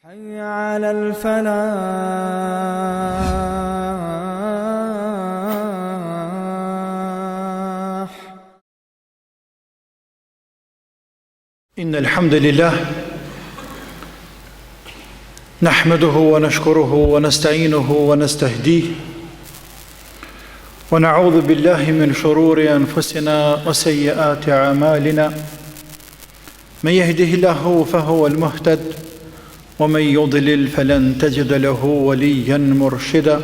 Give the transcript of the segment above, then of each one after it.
حي على الفلاح. إن الحمد لله نحمده ونشكره ونستعينه ونستهديه ونعوذ بالله من شرور أنفسنا وسيئات أعمالنا من يهده الله فهو المهتد ومن يضلل فلن تجد له وليا مرشدا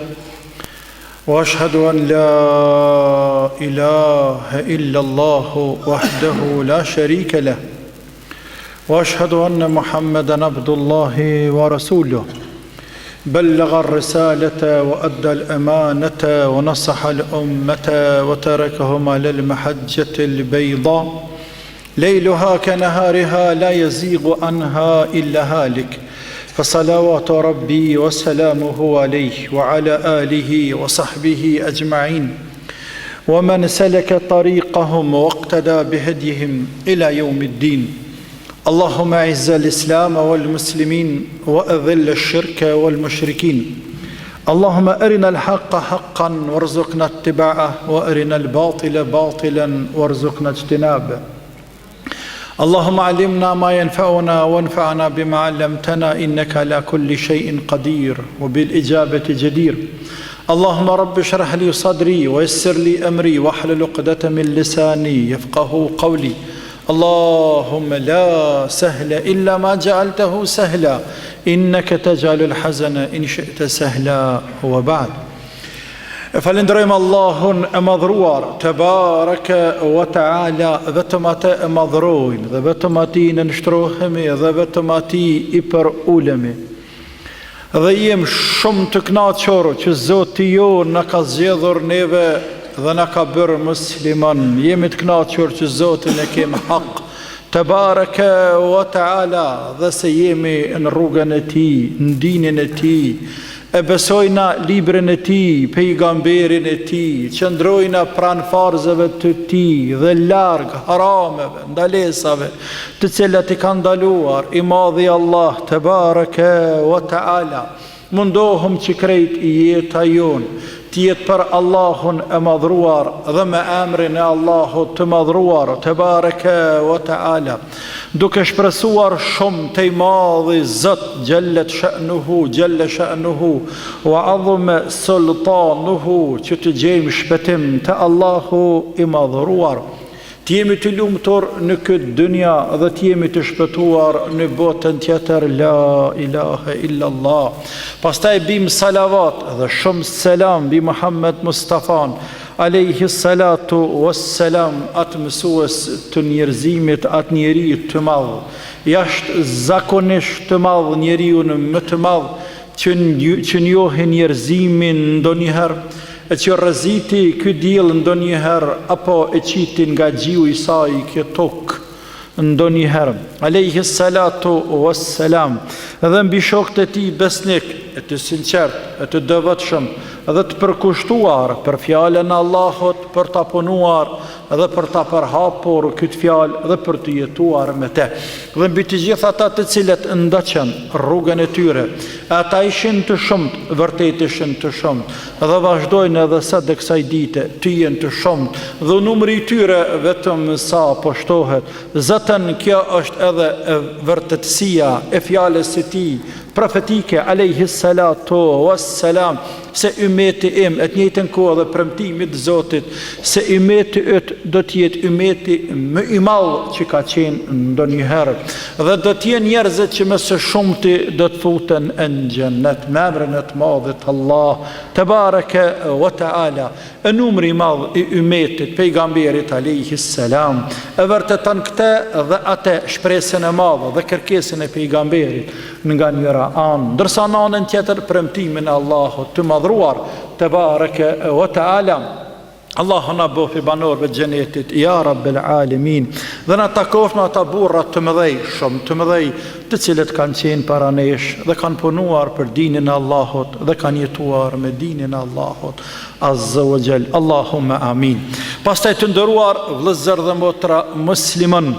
وأشهد أن لا إله إلا الله وحده لا شريك له وأشهد أن محمدا عبد الله ورسوله بلغ الرسالة وأدى الأمانة ونصح الأمة وتركهم على المحجة البيضاء ليلها كنهارها لا يزيغ عنها إلا هالك فصلوات ربي وسلامه عليه وعلى آله وصحبه أجمعين ومن سلك طريقهم واقتدى بهديهم إلى يوم الدين. اللهم أعز الإسلام والمسلمين وأذل الشرك والمشركين. اللهم أرنا الحق حقا وارزقنا اتباعه وأرنا الباطل باطلا وارزقنا اجتنابه. اللهم علمنا ما ينفعنا وانفعنا بما علمتنا إنك على كل شيء قدير وبالإجابة جدير. اللهم رب اشرح لي صدري ويسر لي أمري واحلل عقدة من لساني يفقه قولي. اللهم لا سهل إلا ما جعلته سهلا إنك تجعل الحزن إن شئت سهلا. وبعد. Falenderojmë Allahun e madhruar, te bareke wa taala, vetëm atë e madhrojmë dhe vetëm atij në nështrohemi dhe vetëm atij i përulemi. Dhe jem shumë të kënaqur që Zoti jon na ka zgjedhur neve dhe na ka bërë musliman. Jemi të kënaqur që Zotin e kemi hak, te bareke wa taala, dhe se jemi në rrugën e tij, në dinin e tij. E besojna librin e tij, pejgamberin e tij, qëndrojna pranë farzeve të tij dhe larg harameve, ndalesave, të cilat i ka ndaluar i madhi Allah te bareke wa taala. Mundohëm që krejt i jeta jon të jetë për Allahun e madhruar dhe me emrin e Allahut të madhruar te bareke wa taala, duke shpresuar shumë te i madhi Zot xhallet sha'nuhu wa azma sultanuhu, që të gjejmë shpëtim te Allahu i madhruar, të jemi të lumtur në këtë dynja dhe të jemi të shpëtuar në botën tjetër. La ilaha illallah. Pastaj bim salavat dhe shumë selam bi Muhammed Mustafan alayhi salatu wassalam, atë mësues të njerëzimit, atë njeri të madh, jashtë zakonisht të madh, njeriu më të madh që njohi njerëzimin ndonjëherë, e që rreziti ky diell ndonjëherë apo e qitin nga gjiu i saj këtë tokë ndonjëherë. Alayhi salatu wassalam. Dhe mbi shokët e tij besnik, e të sinqert, e të devotshëm dhe të përkushtuar për fjalën e Allahut, për ta punuar dhe për ta përhapur këtë fjalë dhe për të jetuar me të. Dhe mbi të gjithë ata të cilët ndaçën rrugën e tyre, ata ishin të shumt, vërtet ishin të shumt, dhe vazhdojnë edhe sa dhe kësaj dite të jenë të shumt, dhe numri i tyre vetëm sa po shtohet. Zotën, kjo është edhe vërtetësia e fjalës së tij profetike alayhi salatu wassalam, se ymeti im, e të njëjtën kohë dhe premtimit Zotit, se ymeti yt do të jetë ymeti më i madh që ka qenë ndonjëherë, dhe do të jenë njerëz që më së shumti do të futen në xhennet me emrin e të madhit Allah te bareke wa taala. E numri i madh i ymetit pejgamberit alayhi salam e vërteton këtë dhe atë shpresën e madhe dhe kërkesën e pejgamberit nga njëra anë, ndërsa në anën tjetër premtimin e Allahut të madhruar te bareke wa taala. Allahu na bëfi banorëve të xhenetit, ja rabbel alamin. Dhe na takoft me ata burra të mëdhej, shumë të mëdhej, të cilët kanë qenë para nesh dhe kanë punuar për dinin e Allahut dhe kanë jetuar me dinin e Allahut azza wa jall. Allahumma amin. Pastaj të nderuar vëllezër dhe motra musliman,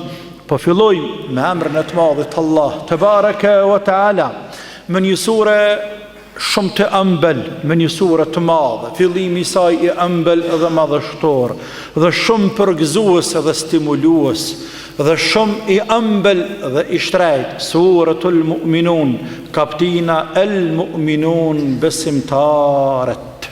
po filloj me emrin e të madhit Allah te bareke wa taala. me një sure shumë të ëmbël, me një sure të madhe, fillimi i saj i ëmbël dhe madhështor, dhe shumë përgëzues dhe stimulues, dhe shumë i ëmbël dhe i shtrejt, Suratul Mu'minun, kaptina El Mu'minun, besimtarët.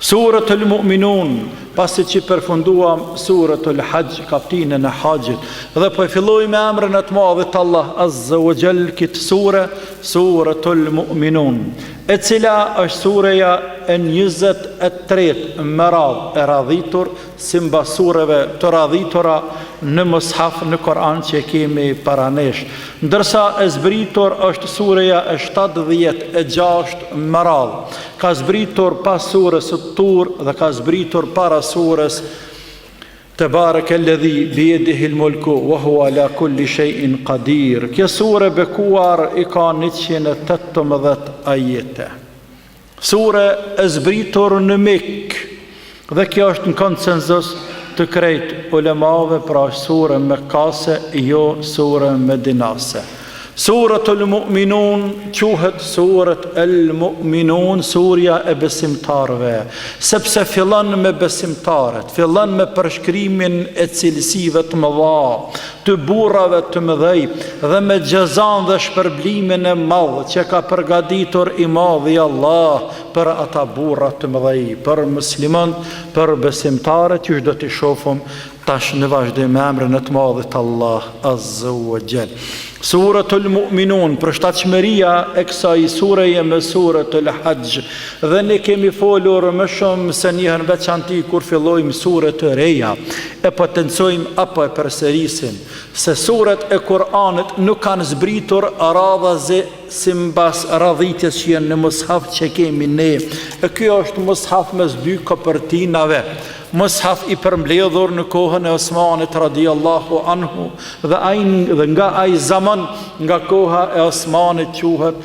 Suratul Mu'minun, pasi që përfunduam Suratul Hajj, kaptinën e Hajjit, dhe po filloj me emrin e të madhit Allah Azza wa Jall këtë sure, Suratul Mu'minun, e cila është sureja e 23 me radhë e radhitur, si mba sureve të radhitura në mushaf në Koran që kemi paranesh, ndërsa e zbritur është sureja e 76 me radhë. Ka zbritur pas surës Tur dhe ka zbritur para surës Tebarekelladhi biyedihil mulku wa huwa ala kulli shay'in qadir. Kjo sure bekuar i ka 118 ajete. Sure e zbritur në Mekë, dhe kjo është në konsenzus të krejt ulemave, pra sure mekase, jo sure medinase. Suratul Mu'minun quhet Surat El Mu'minun, surja e besimtarve, sepse fillon me besimtarët, fillon me përshkrimin e cilësive të mëdha, të burrave të mëdhej, dhe me gjezan dhe shpërblimin e madh që ka përgatitur i madhi Allah për ata burra të mëdhej, për musliman, për besimtarët, që do t'i shohim tash në vazhdim me emrin e të madhit Allah Azza wa Jall. Suratul Mu'minun, përshtatshmëria e kësaj sureje me Suratul Hajj, dhe ne kemi folur më shumë se një herë veçanti kur fillojmë sure të reja, e potencojmë apo e përsërisim se suret e Kur'anit nuk kanë zbritur radhaze si mbas radhitjes që janë në mushaf që kemi ne. E kjo është mushaf mes dy kopertinave, mushaf i përmbledhur në kohën e Osmanit radiallahu anhu, dhe nga ai zaman, nga koha e Osmanit quhet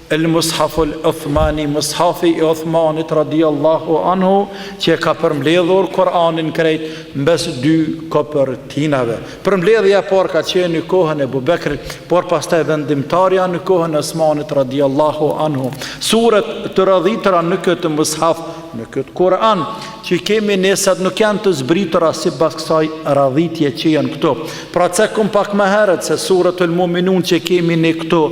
El Mushaful Uthmani, mushafi i Uthmanit radiallahu anhu, që ka përmbledhur Kur'anin krejt mbes dy kopertinave. Përmbledhja por ka qenë në kohën e Abu Bekrit, por pastaj vendimtarja në kohën e Osmanit radiallahu anhu. Suret të radhitra në këtë mushaf, në këtë Kur'an që kemi nesat, nuk janë të zbritura sipas kësaj radhitje që janë këtu. Pra cekum pak më herët se Suratul Mu'minun që kemi ne këtu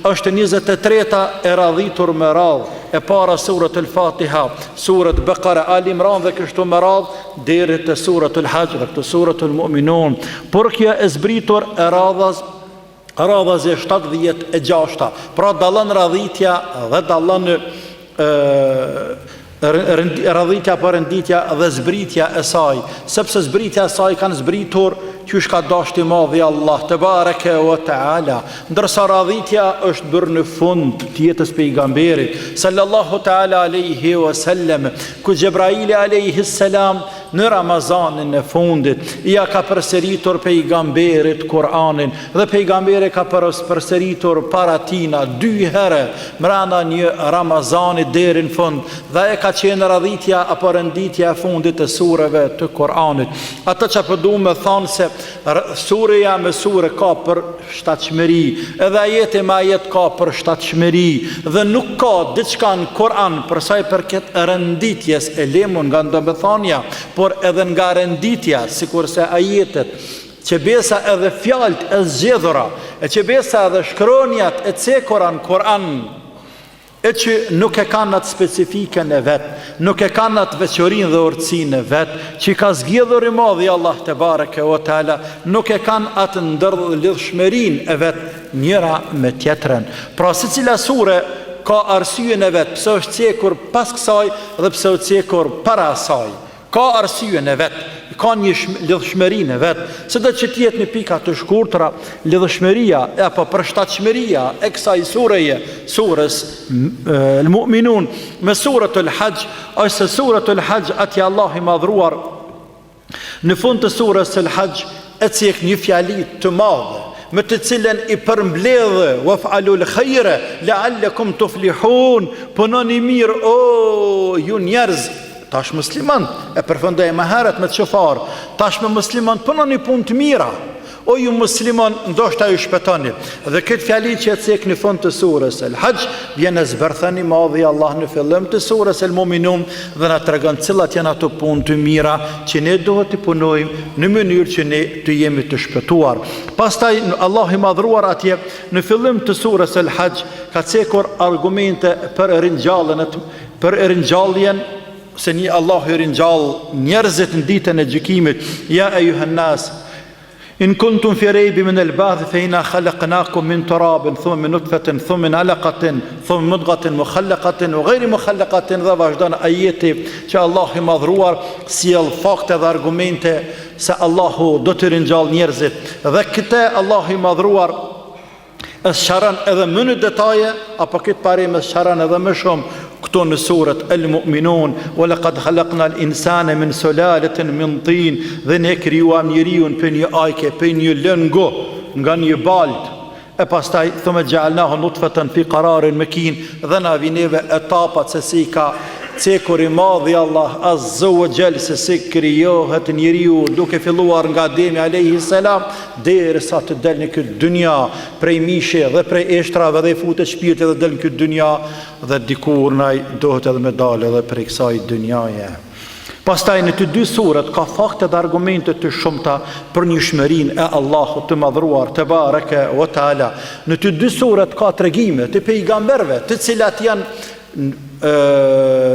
është 23-ta e radhitur me radhë. E para Suratul Fatiha, Surat Baqara, Ali Imran dhe kështu me radhë deri te Suratul Hajj dhe këtu Suratul Mu'minun. Por kjo e zbritur e radhazi 76-ta. Pra dallon radhitja dhe dallon radhitja për renditja dhe zbritja e saj, sepse zbritja e saj kanë zbritur që ka dashti madhi Allah Tebareke wa Taala, ndërsa radhitja është bërë në fund të jetës pejgamberit sallallahu taala alaihi wasallam, ku Gjebraili alaihi salam në Ramazanin e fundit ja ka përsëritur pejgamberit Kur'anin, dhe pejgamberi ka përsëritur para tina 2 herë mrena një Ramazani deri në fund, dhe e ka qenë radhitja apo renditja e fundit e sureve të Kur'anit. Ato që përdu me thonë se sureja me sure ka për shtatshmëri, edhe ajeti me ajet ka për shtatshmëri, dhe nuk ka diçka në Kur'an për sa i përket renditjes e lemun nga ndërmethënia, por edhe nga renditja, sikurse ajetet që besa edhe fjalt e zgjedhura, e që besa edhe shkronjat e cekura në Kur'an, e që nuk e kanë atë specifiken e vetë, nuk e kanë atë veçorin dhe urtësin e vetë, që ka zgjedhur i madhi Allah Tebareke wa Taala, nuk e kanë atë ndërdh lidhshmërin e vetë njëra me tjetrën. Pra se cila sure ka arsyen e vetë, pse është cekur pas kësaj dhe pse është cekur para asaj. Ka arsyen e vetë, ka një lidhshmërinë e vetë, se do që tjetë në pika të shkurtra, lidhshmëria apo përshtatshmëria e kësaj sureje, surës El Mu'minun me Suratul Hajj, ose Suratul Hajj atje Allah i madhruar në fund të surës El Hajj e cek një fjali të madhe, me të cilën i përmbledhë waf'alul khayra la'allakum tuflihun, punoni mirë o ju njerëz. Tash musliman e përfundoi më herët me çfarë? Tash me musliman punoni punë të mira. O ju musliman, ndoshta ju shpëtoni. Dhe këtë fjali që e cek në fund të surës El-Hajj, vjen e zbërthani madhi Allah në fillim të surës El-Muminun dhe na tregon cilat janë ato punë të mira që ne duhet të punojmë në mënyrë që ne të jemi të shpëtuar. Pastaj Allah i madhruar atje në fillim të surës El-Hajj ka cekur argumente për ringjalljen se një Allah i ringjall njerëzit në ditën e gjykimit. Ja ejuhan nas in kuntum fi raybi min al-ba'th fa inna khalaqnakum min turabin thumma min nutfatin thumma min alaqatin thumma mudghatin mukhallaqatin wa ghayri mukhallaqatin. Dhe vazhdon ajeti që Allah i madhruar sjell fakte dhe argumente se Allahu do të ringjall njerëzit. Dhe këtë Allah i madhruar e sharan edhe më në detaje, apo këtë parim e sharan edhe më shumë këto në surët El-Mu'minun, wa laqad khalaqna al-insana min sulalatin min tin, dhe ne krijuam njeriun për një ajke, për një lëngo nga një balt, e pastaj thumma ja'alnahu nutfatan fi qararin makin, dhe na vineve etapat se si ka cekur i madhi Allah Azza wa Jall se si krijohet njeriu, duke filluar nga Ademi alayhi salam derisa të del në këtë dynja prej mishe dhe prej eshtrave dhe futet shpirti dhe del në këtë dynja, dhe dikur nai dohet edhe me dalë edhe prej kësaj dynjaje. Pastaj në të dy surat ka fakte dhe argumente të shumta për njëshmërinë e Allahut të madhruar te bareke wa taala. Në të dy surat ka tregime të pejgamberëve, të cilat janë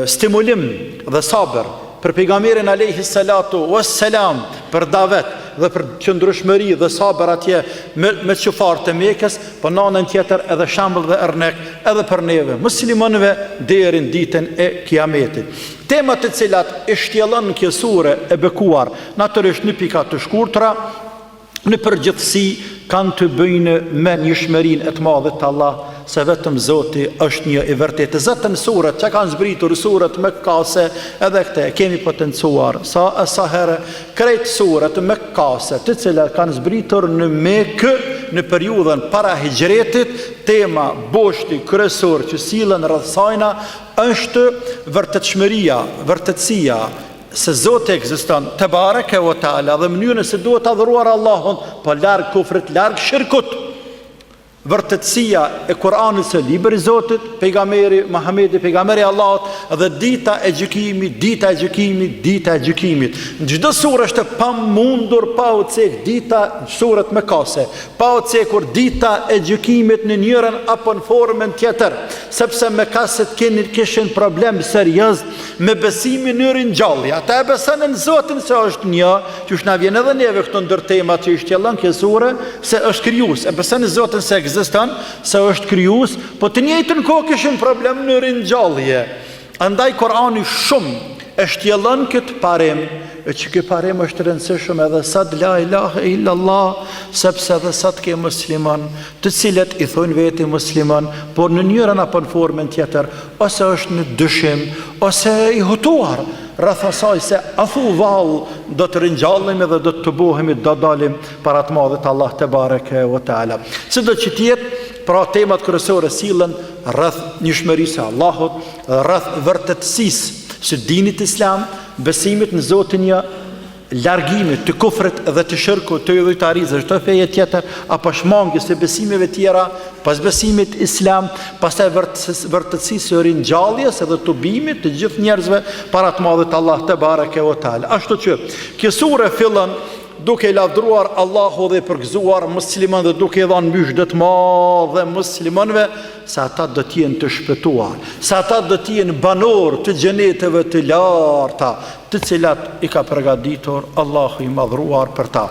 stimulim dhe sabër për pejgamberin alayhi salatu wassalam, për davet dhe për qëndrueshmëri dhe sabër atje me çfarë të Mekës, po në anën tjetër edhe shembull dhe ernek edhe për neve muslimanëve deri në ditën e Kiametit. Temat të cilat e shtjellon kjo sure e bekuar, natyrisht në pika të shkurtra, në përgjithësi kanë të bëjnë me njëshmërinë e të madhe të Allah, se vetëm Zoti është një i vërtetë. Zotën surat që kanë zbritur surat Mekkase, edhe këte kemi potencuar sa herë krejt surat Mekkase të cilat kanë zbritur në Mekë në periudhën para hijretit, tema boshti kryesor që sillen rreth sajna është vërtetshmëria, vërtetësia se Zoti ekziston te bareke ve taala dhe mënyrën se duhet ta adhuruar Allahun, pa larg kufrit, larg shirkut. Vërtetësia e Kuranit se libri i Zotit, pejgamberi Muhamedi, pejgamberi i Allahut, dhe dita e gjykimit, dita e gjykimit, dita e gjykimit. Në çdo surë është pamundur pa u cek dita surat Mekkase, pa u cekur dita e gjykimit në njërin apo në formën tjetër, sepse Mekkaset kishin problem serioz me besimin në ringjallje. Ata e besojnë në Zotin se është një, që na vjen edhe neve këto ndër temat që i shtjellon kjo sure, se është krijues, e besojnë në Zotin se ekziston, se është krijues, po të njëjtën kohë kishin problem në ringjallje. Andaj Kurani shumë e shtjellon këtë parim, e që ky parim është rëndësishëm edhe sa la ilaha illallah, sepse edhe sa të ke musliman, të cilët i thonë veti musliman, por në njërin apo në formën tjetër, ose është në dyshim, ose i hutuar rreth asaj se afu vallë do të ringjallemi dhe do të bëhemi, do dalim para të madhit Allah te bareke ve taala. Sido që të jetë, pra temat kryesore sillen rreth njëshmërisë së Allahut, rreth vërtetësisë së dinit islam, besimit në Zotin një, largimit të kufrit dhe të shirkut, të idhujtarisë, çdo feje tjetër apo shmangjes së besimeve tjera pas besimit islam, pastaj vërtetësisë së ringjalljes edhe të bimit të gjithë njerëzve para të madhit Allah te bareke ve taala. Ashtu që kjo sure fillon duke i lavdruar Allahu dhe përgëzuar musliman dhe duke i dhënë mbyshje të madhe muslimanëve se ata do të jenë të shpëtuar, se ata do të jenë banor të xheneteve të larta, të cilat i ka përgatitur Allahu i madhruar për ta.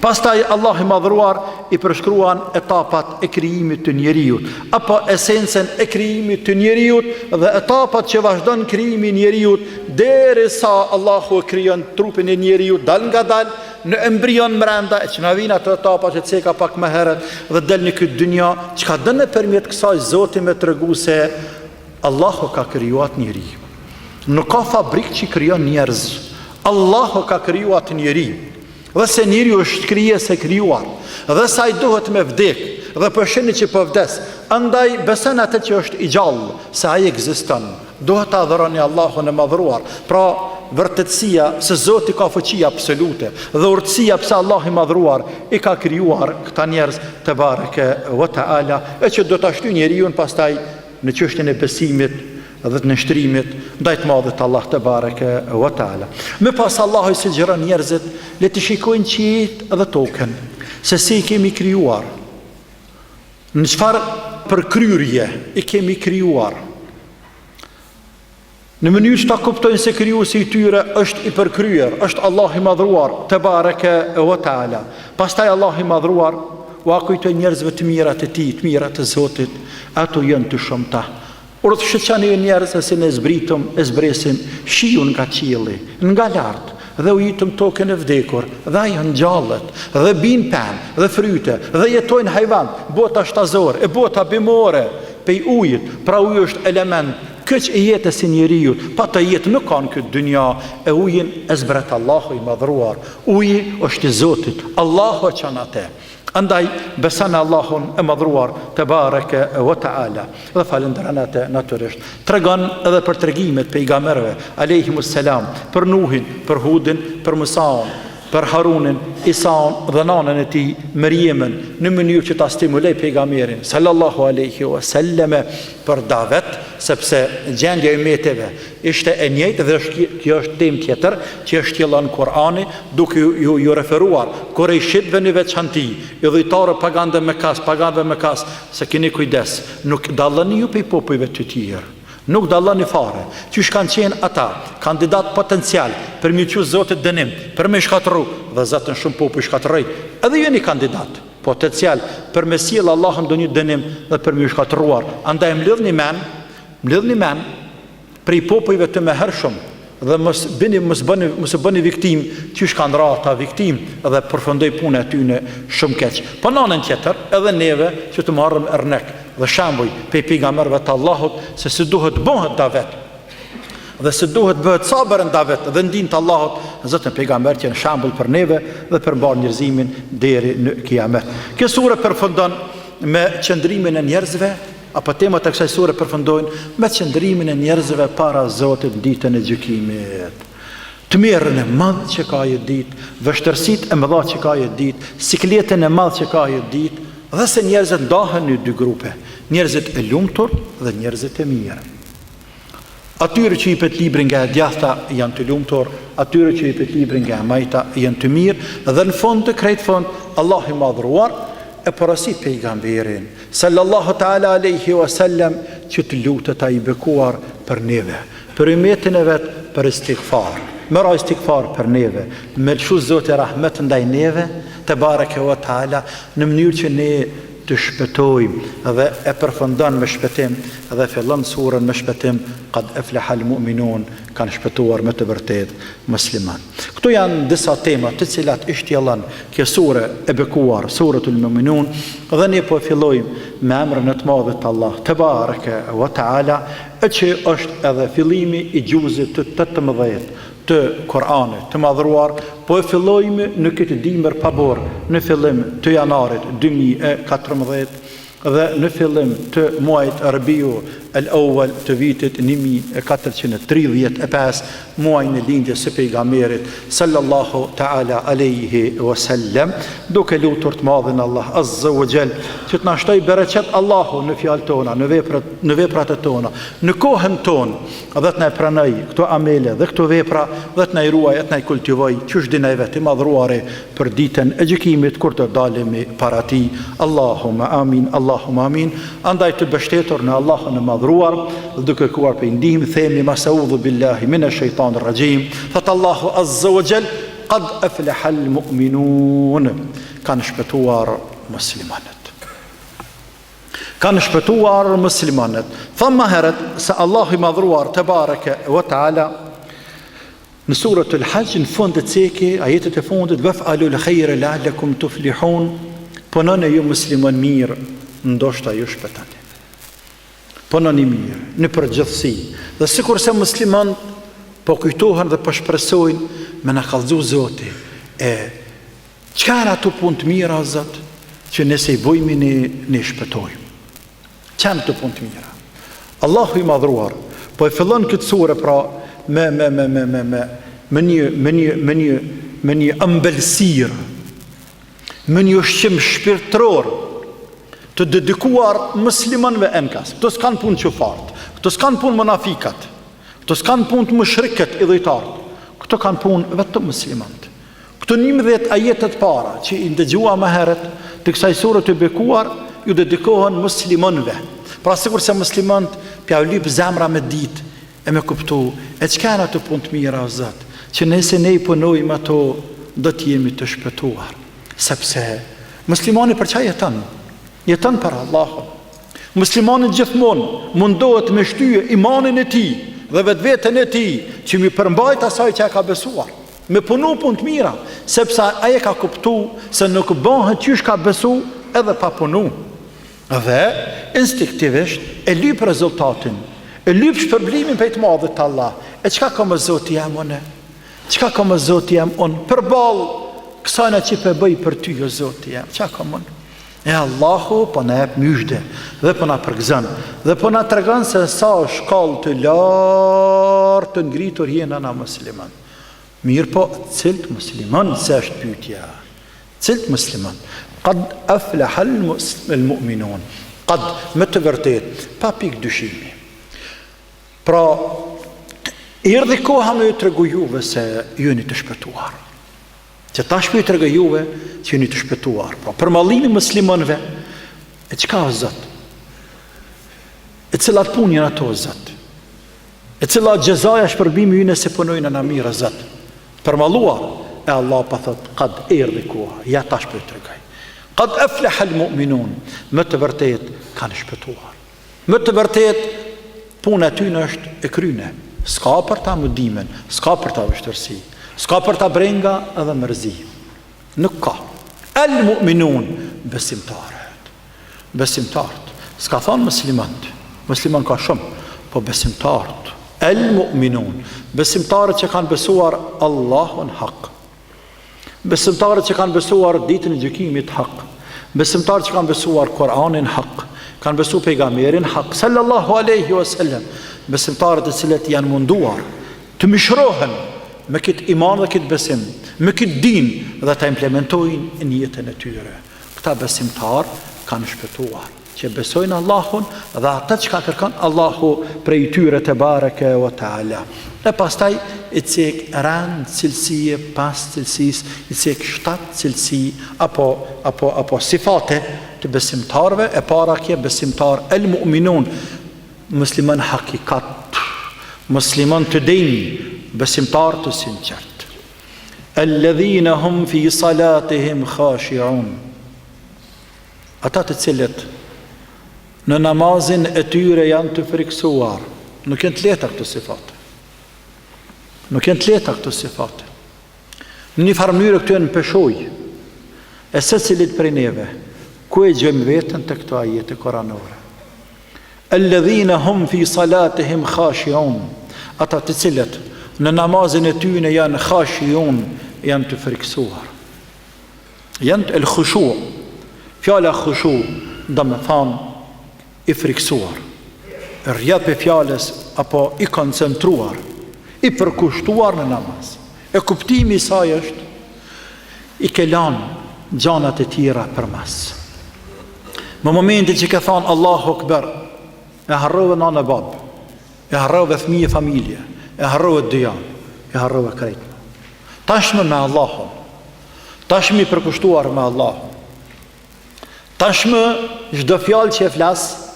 Pastaj Allahu i madhruar i përshkruan etapat e krijimit të njeriut, apo esencën e krijimit të njeriut dhe etapat që vazhdon krijimi i njeriut derisa Allahu e krijon trupin e njeriut dal nga dal në embrion mrenda, që na vjen ato etapa që ceka pak më herët dhe del në këtë dynja, çka do nëpërmjet kësaj Zoti më tregu se Allahu ka krijuar njeriu. Nuk ka fabrik që krijon njerëz. Allahu ka krijuar njeriu. Dhe se njeriu është krijesë e krijuar, dhe sa i duhet me vdek, dhe përshini që po vdes, andaj beson atë që është i gjallë, se ai ekziston. Duhet ta adhuroni Allahun e madhruar. Pra vërtetësia se Zoti ka fuqi absolute dhe urtësia pse Allah i madhruar i ka krijuar këta njerëz te bareke ve taala, e që do ta shtyjë njeriu pastaj në çështjen e besimit dhe të nështrimit ndaj të madhit Allah te bareke ve taala. Me pas Allahu i sugjeron njerëzit le të shikojnë qiejt dhe tokën, se si i kemi krijuar, në çfarë përkryrje i kemi krijuar. Në mënyrë që ta kuptojnë se krijuesi i tyre është i përkryer, është Allah i madhruar te bareke ve taala. Pastaj Allah i madhruar u kujtoi njerëzve të mirat e tij, të mirat e Zotit, ato janë të shumta. Shëqani njerëz se ne zbresim shiun nga qielli, nga lart, dhe u jitëm tokën e vdekur, dhe janë gjallët, dhe bin pemë, dhe fryte, dhe jetojnë hajvan, bota shtazor, e bota bimore, pej ujit, pra uji është element, këç e jetës si njeriu, pa të jetë nuk kanë këtë dynja, e ujin e zbret Allahu i madhruar, uji është i Zotit, Allahu e çon atë. Andaj besana Allahun e madhruar te bareke ve taala dhe falënderon atë natyrisht. Tregon edhe për tregimet pejgamberëve alayhimus salam, për Nuhin, për Hudin, për Musaun, për Harunin, Isaun dhe nanën e tij Meriemën, në mënyrë që ta stimuloj pejgamberin sallallahu alaihi wasallam për davet, sepse gjendja e umeteve ishte e njëjtë dhe kjo është temë tjetër që është sjellën Kur'ani, duke ju referuar Kurejshitëve në veçanti, i dhujtarë pagandëve me kas, se keni kujdes, nuk dalloni ju prej popujve të tjerë. Nuk dalloni fare, qysh kanë qenë ata, kandidat potencial për me qu Zotit dënim, për me shkatërru, dhe Zotën shumë popull shkatërroi, edhe jeni kandidat potencial për me sjell Allahun ndonjë dënim dhe për me shkatërruar. Andaj mbledhni men prej popujve të mëhershëm dhe mos bëni viktim, qysh kanë ra ata viktim dhe përfundoi puna e tyre shumë keq. Po në anën tjetër, edhe neve që të marrim ernek dhe shembuj pe pejgamberëve të Allahut se si duhet bëhet davet dhe se duhet bëhet sabër në davet dhe ndin të Allahut, Zotën pejgamber që në shembull për neve dhe për mbar njerëzimin deri në kiamet. Kjo sure përfundon me qëndrimin e njerëzve, apo temat e kësaj sure përfundojnë me qëndrimin e njerëzve para Zotit ditën e gjykimit. Të mirën e madh që ka ajo ditë, vështërsitë e mëdha që ka ajo ditë, sikletën e madh që ka ajo ditë, dhe se njerëzit ndahen në dy grupe, njerëzit e lumtur dhe njerëzit e mirë. Atyre që i pet librin nga e djathta janë të lumtur, atyre që i pet librin nga e majta janë të mirë, dhe në fund të krejt fund, Allah i madhruar e porosit pejgamberin sallallahu ta'ala alaihi wasallam që të lutet ai bekuar për neve, për umetin e vet, për istighfar. Mëra istighfar për neve, me lëshu Zotë rahmet ndaj neve, te bareke wa ta'ala, në mënyrë që ne të shpëtojmë dhe e përfundon me shpëtim dhe fillon surën me shpëtim qad aflaha almu'minun, kanë shpëtuar me të vërtet musliman. Këto janë disa tema të cilat i shtjellon kjo sure e bekuar, suratul mu'minun, dhe ne po fillojmë me emrin e të madhit Allah te bareke wa ta'ala, që është edhe fillimi i gjuzit të 18 të Kur'anit të madhruar, po e fillojmë në këtë dimër pabor, në fillim të janarit 2014 dhe në fillim të muajit Rabiu al-Awwal të vitit 1435, muajin e lindjes së pejgamberit sallallahu ta'ala alaihi wasallam, duke lutur të madhin Allah azza wa jall që të na shtoj bereqet Allahu në fjalët tona, në veprat tona, në kohën tonë, dhe të na pranoj këto amele dhe këto vepra, dhe të na ruaj, të na kultivoj qysh dinaj vetë madhruare për ditën e gjykimit kur të dalemi para tij. Allahumma amin, Allahumma amin. Andaj të bështetur në Allahun e madhruar, duke kuar për ndihmë, themi masaudhu billahi minash shaitanir rajim. Thot Allahu azza wa jall, qad aflaha almu'minun, kanë shpëtuar muslimanët. Kanë shpëtuar muslimanët. Thamma herët se Allahu i madhruar te bareke wa taala në suratul Hajj në fund të ceki, ajetet e fundit, waf'alul khayra la'allakum tuflihun, punoni ju musliman mirë, ndoshta ju shpëtani. Punoni mirë, në përgjithësi. Dhe sikur se musliman po kujtohen dhe po shpresojnë me na kallëzu Zoti, çka janë ato punë të mira o Zot, që nëse i bëjmë ne shpëtojmë. Çan të punë të mira. Allahu i madhruar po e fillon këtë sure pra me një ëmbëlsirë, me një ushqim shpirtëror të dedikuar muslimanëve enkas. Këto s'kan punë qufart, këto s'kan punë munafikat, këto s'kan punë të mushrikët idhujtarët, këto kanë punë vetëm muslimanët. Këto 11 ajetet para që i ndëgjua më herët të kësaj sure të bekuar ju dedikohen muslimanëve. Pra sikur se muslimanët pja u lyp zemra me ditë e me kuptu e çka janë ato punë të mira o Zot, që nëse ne i punojmë ato do të jemi të shpëtuar. Sepse muslimani për çfarë jeton? Jeton për Allahun. Muslimani gjithmonë mundohet me shtyje imanin e tij dhe vetveten e tij që mi përmbajt asaj që e ka besuar. Me punu punë të mira, sepse ai e ka kuptu se nuk bëhet qysh ka besu edhe pa punu. Dhe instinktivisht e lyp rezultatin, e lyp shpërblimin për të madhët të Allah. E qka ka më Zoti jam unë? Qka ka më Zoti jam unë? Përballë kësajna që për bëj për ty o Zoti jam, qka ka më unë? E Allahu po na jep myshde dhe po na përgëzon dhe po na tregon se sa shkallë të lartë të ngritur jena na musliman. Mirë po, cilt musliman se është pyetja. Cilt musliman? Qad aflaha al-mu'minun. Qad me të vërtet, pa pikë dyshimi. Pra, erdhi koha me ju tregu juve se ju jeni të shpëtuar. Që tash me ju tregu juve që jeni të shpëtuar. Pra, për mallimi muslimanëve, e çka o Zot? E cilat punë janë ato o Zot? E cilat gjezaja shpërbimi ju nëse punojnë në mirë o Zot? Përmalluar, e Allah pa thot, qad erdhi koha, ja tash për të tregoj. Qad aflaha al-mu'minun, më të vërtet kanë shpëtuar. Më të vërtet puna ty në është e kryne. S'ka për ta mëdimen, s'ka për ta vështërsi, s'ka për ta brenga edhe mërzi. Nuk ka. Al-mu'minun, besimtarët. Besimtarët. S'ka thonë musliman ka shumë, po besimtarët. El-mu'minun, besimtarët që kanë besuar Allahun haq, besimtarët që kanë besuar ditën e gjykimit haq, besimtarët që kanë besuar Kur'anin haq, kanë besuar pejgamberin haq sallallahu alaihi wasallam, besimtarët e cilët janë munduar të mishrohen me këtë iman dhe këtë besim, me këtë din dhe ta implementojnë në jetën e tyre. Këta besimtarë kanë shpëtuar, që besojnë Allahun dhe ata që ka kërkon Allahu prej tyre te bareke wa taala. E pastaj i cek rand cilësie pas cilësisë, i cek 7 cilësi apo sifate të besimtarëve. E para kje besimtar el mu'minun, musliman hakikat, musliman të dinj, besimtar të sinqert. Alladhina hum fi salatihim khashi'un, ata të cilët në namazin e tyre janë të friksuar. Nuk janë të lehta këto sifate. Nuk janë të lehta këto sifate. Në një farë mënyrë këtu janë peshoj. E secilit prej neve, ku e gjejmë veten te këto ajete koranore? Alladhina hum fi salatihim khashi'un, ata të cilët në namazin e tyre janë khashi'un, janë të friksuar. Janë el khushu'. Fjala khushu' do të thonë i friksuar, rrjedh për fjales apo i koncentruar, i përkushtuar në namaz. E kuptimi i saj është i ke lanë gjanat e tjera për mas. Në momentin që ke thonë Allahu Akbar, e harrove nanë e babë, e harrove fëmijë familje, e harrove dyjan, e harrove krejtë. Tashmë me Allahun, tashmë i përkushtuar me Allahun, tashmë çdo fjalë që e flasë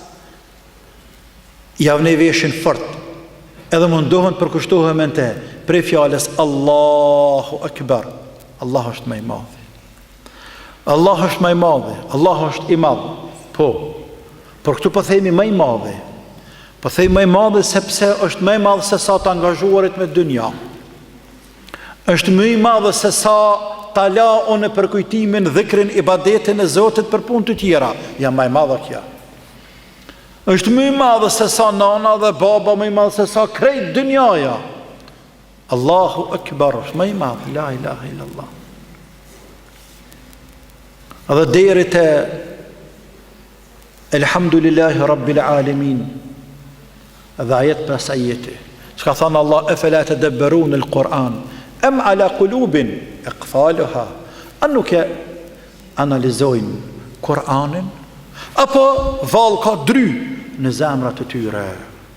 javë ne veshin fort, edhe mundohen përkushtohen me te, prej fjales Allahu Akbar. Allah është më i madh. Allah është më i madh. Allah është i madh. Po, por këtu po themi më i madh. Po themi më i madh sepse është më i madh se sa të angazhuarit me dynja. Është më i madh se sa ta la unë për kujtimin, dhikrin, ibadetin e Zotit për punë të tjera. Ja më i madh kjo. Është më i madh se sa nana dhe baba, më i madh se sa krejt dynjaja. Allahu Akbar është më i madh, la ilaha illallah. Dhe deri te Elhamdulillahi Rabbil Alamin, dhe ajet pas ajeti, Çka thënë Allah, efela tadabbarun al-Quran am ala qulubin aqfaluha. A nuk e analizojnë Kur'anin, apo vallë ka dry në zemrat e tyre?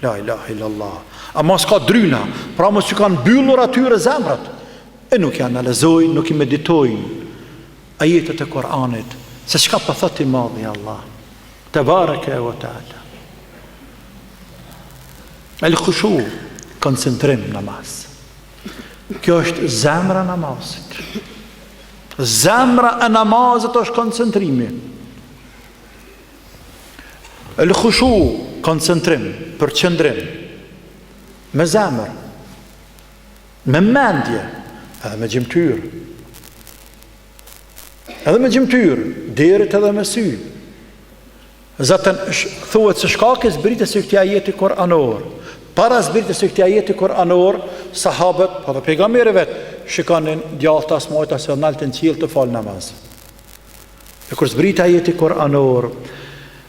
La ilaha illallah. A mos ka dryna, pra mos që kanë byllur atyre zemrat, e nuk i analizojnë, nuk i meditojnë ajetet e Kur'anit, se çka po thot i madhi Allah Tebareke ve Teala. El-khushu, koncentrim namaz. Kjo është zemra namazit. Zemra e namazit është koncentrimi. El-khushu, koncentrim, përqendrim, me zemër, me mendje, edhe me gjymtyr. Edhe me gjymtyr, derit edhe me sy. Zaten thuhet se shkaki zbritjes së këtij ajeti kuranor. Para zbritjes së këtij ajeti kuranor, sahabët, po dhe pejgamberi vet, shikonin djallë të asmojta se naltën qiell të fal namaz. E kur zbrit ajeti kuranor,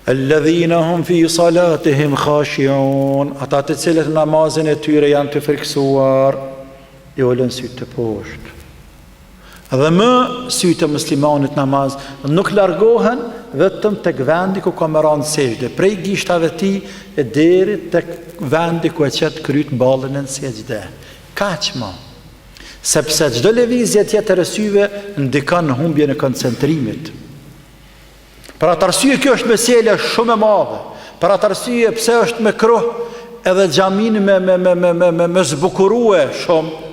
alladhina hum fi salatihim khashi'un, ata të cilët namazin e tyre janë të friksuar, i ulën sytë të poshtë. Dhe më sytë e muslimanit namaz nuk largohen vetëm tek vendi ku ka më ranë sejdë, prej gishtave ti e deri tek vendi ku e qet kryt ballën në sejdë. Kaq më. Sepse çdo lëvizje tjetër e syve ndikon në humbjen e koncentrimit. Për atë arsye kjo është mesele shumë e madhe. Për atë arsye pse është me kruh edhe xhamin me zbukurue shumë.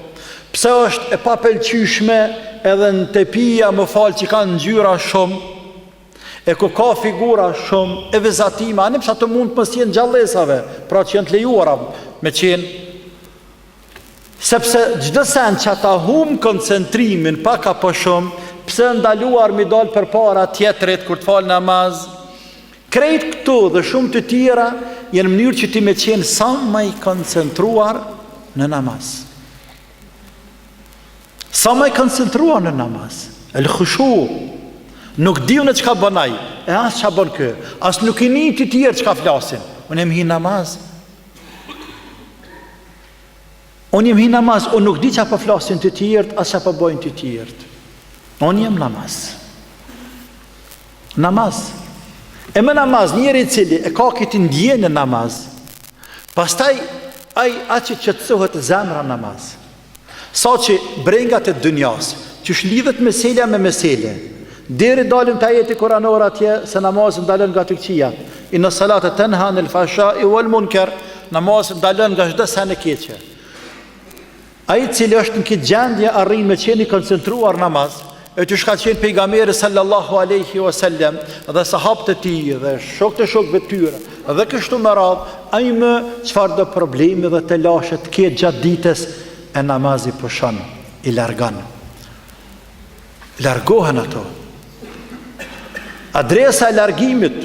Pse është e papëlqyeshme edhe në tepia më falë që kanë ngjyra shumë, e ku ka figura shumë, e vizatima, anë pësa të mund të mos jenë gjallësave, pra që janë të lejuara me qenë, sepse çdo sen që ata hum koncentrimin pak apo shumë, pse ndaluar mi dal përpara tjetrit kur të fal namaz, krejt këtu dhe shumë të tjera janë mënyrë që ti me qenë sa më i koncentruar në namaz. Sa më i koncentruar në namaz. El khushu. Nuk diu në çka bënaj, e as çka bën kë, as nuk i ni të tjerë çka flasin. Unë jam hi namaz. Unë jam hi namaz, unë nuk di çka po flasin të tjerë, as çka po bojnë të tjerë. Unë jam namaz. Namaz. E me namaz, njëri i cili e ka këtë ndjenjë në namaz, pastaj ai atë që qetësohet zemra namaz. Sa që brengat e dynjas, që shlidhet meselja me mesele, deri dalim të ajeti kuranor atje, se namazin dalën nga të këqia. Inna salata tenha anil fahsha'i wal munkar, namazin dalën nga çdo sen e keqe. Ai cili është në këtë gjendje arrin me qenë i koncentruar namaz, e që shka qenë pejgamberi sallallahu alaihi wasallam, dhe sahabët e tij, dhe shokët e shokëve të tyre, dhe kështu me radhë, ai më çfarë do problemi dhe të lashet ketë gjatë ditës, e namazi pushon, i largan. Largohen ato. Adresa e largimit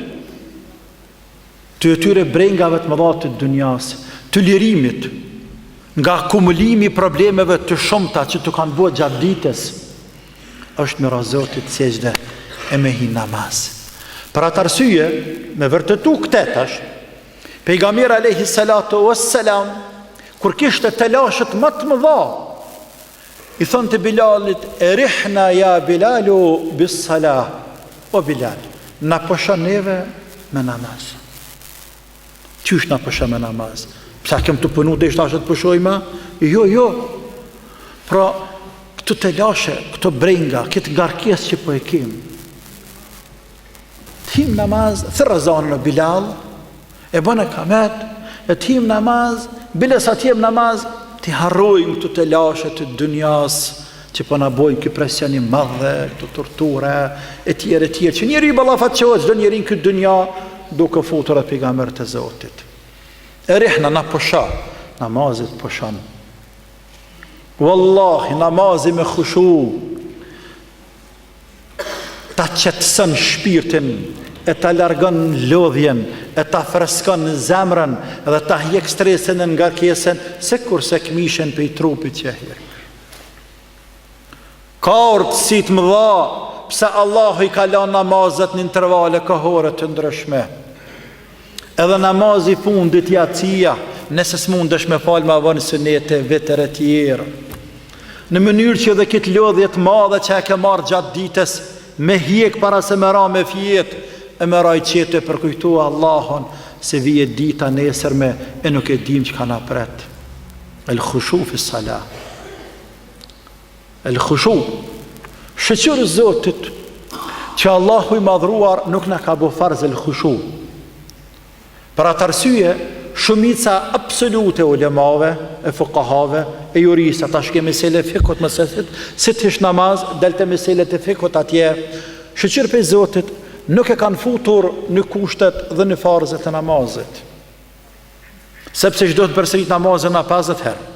të tyre brengave të mëdha të dunjas, të lirimit, nga akumulimi i problemeve të shumta që të kanë bërë gjatë ditës, është me Zotit sejdë e me hi namaz. Për atë arsye, me vërtetu këtë tash, pejgamberi alayhi salatu wassalam, kur kishte të lashët më të mëdha, i thonë të Bilalit, e rihna ja Bilalu bis salah, o Bilal, na posha neve me namaz. Qysh na posha me namaz? Psa kem të punu dhe ishtë ashtë të pushojma? Jo. Pra, këtu të lashe, këtu brenga, këtë ngarkes që po e kem. T'him namaz, thërë zanë në Bilal, e bënë kamet, e t'him namaz, bile sa t'jem namaz, t'i harrojmë këtu të lashe të dynjas, që po na bojnë këtë presjoni madhe, këtë torture, e tjerë, që njeri i balafat qohet, çdo njeri në këtë dynja, duke futur e pejgamber të Zotit. E rihna na posha, namazit poshan. Wallahi, namazi me khushu, ta qetësën shpirtin, e ta largon lodhjen, e ta freskon zemrën, dhe ta hjek stresin e ngarkesën, se kurse këmishen për i trupit që hjek. Ka urtësi të mëdha, pse Allahu i ka lënë namazet në intervale kohore të ndryshme. Edhe namazi fundit, jacia, nëse s'mundesh me fal ma vën sunete vetër e tjerë. Në mënyrë që edhe këtë lodhje të madhe që e ke marrë gjatë ditës me hjek para se me ra me fjet, e me raj qete për kujtu Allahon se vije dita nesërme e nuk e dim që ka na pret. El khushu fi salah. El khushu. Shëqyrë Zotit që Allahu i madhruar nuk na ka bo farz el khushu. Për atë arsye, shumica absolute ulemave, e fuqahave, e jurista, ta shke mesele fikut mësesit, si të ish namaz, delte mesele të fikut atje, shëqyrë për Zotit, nuk e kanë futur në kushtet dhe në farzet e namazit. Sepse çdo të përsërit namazin na 50 herë.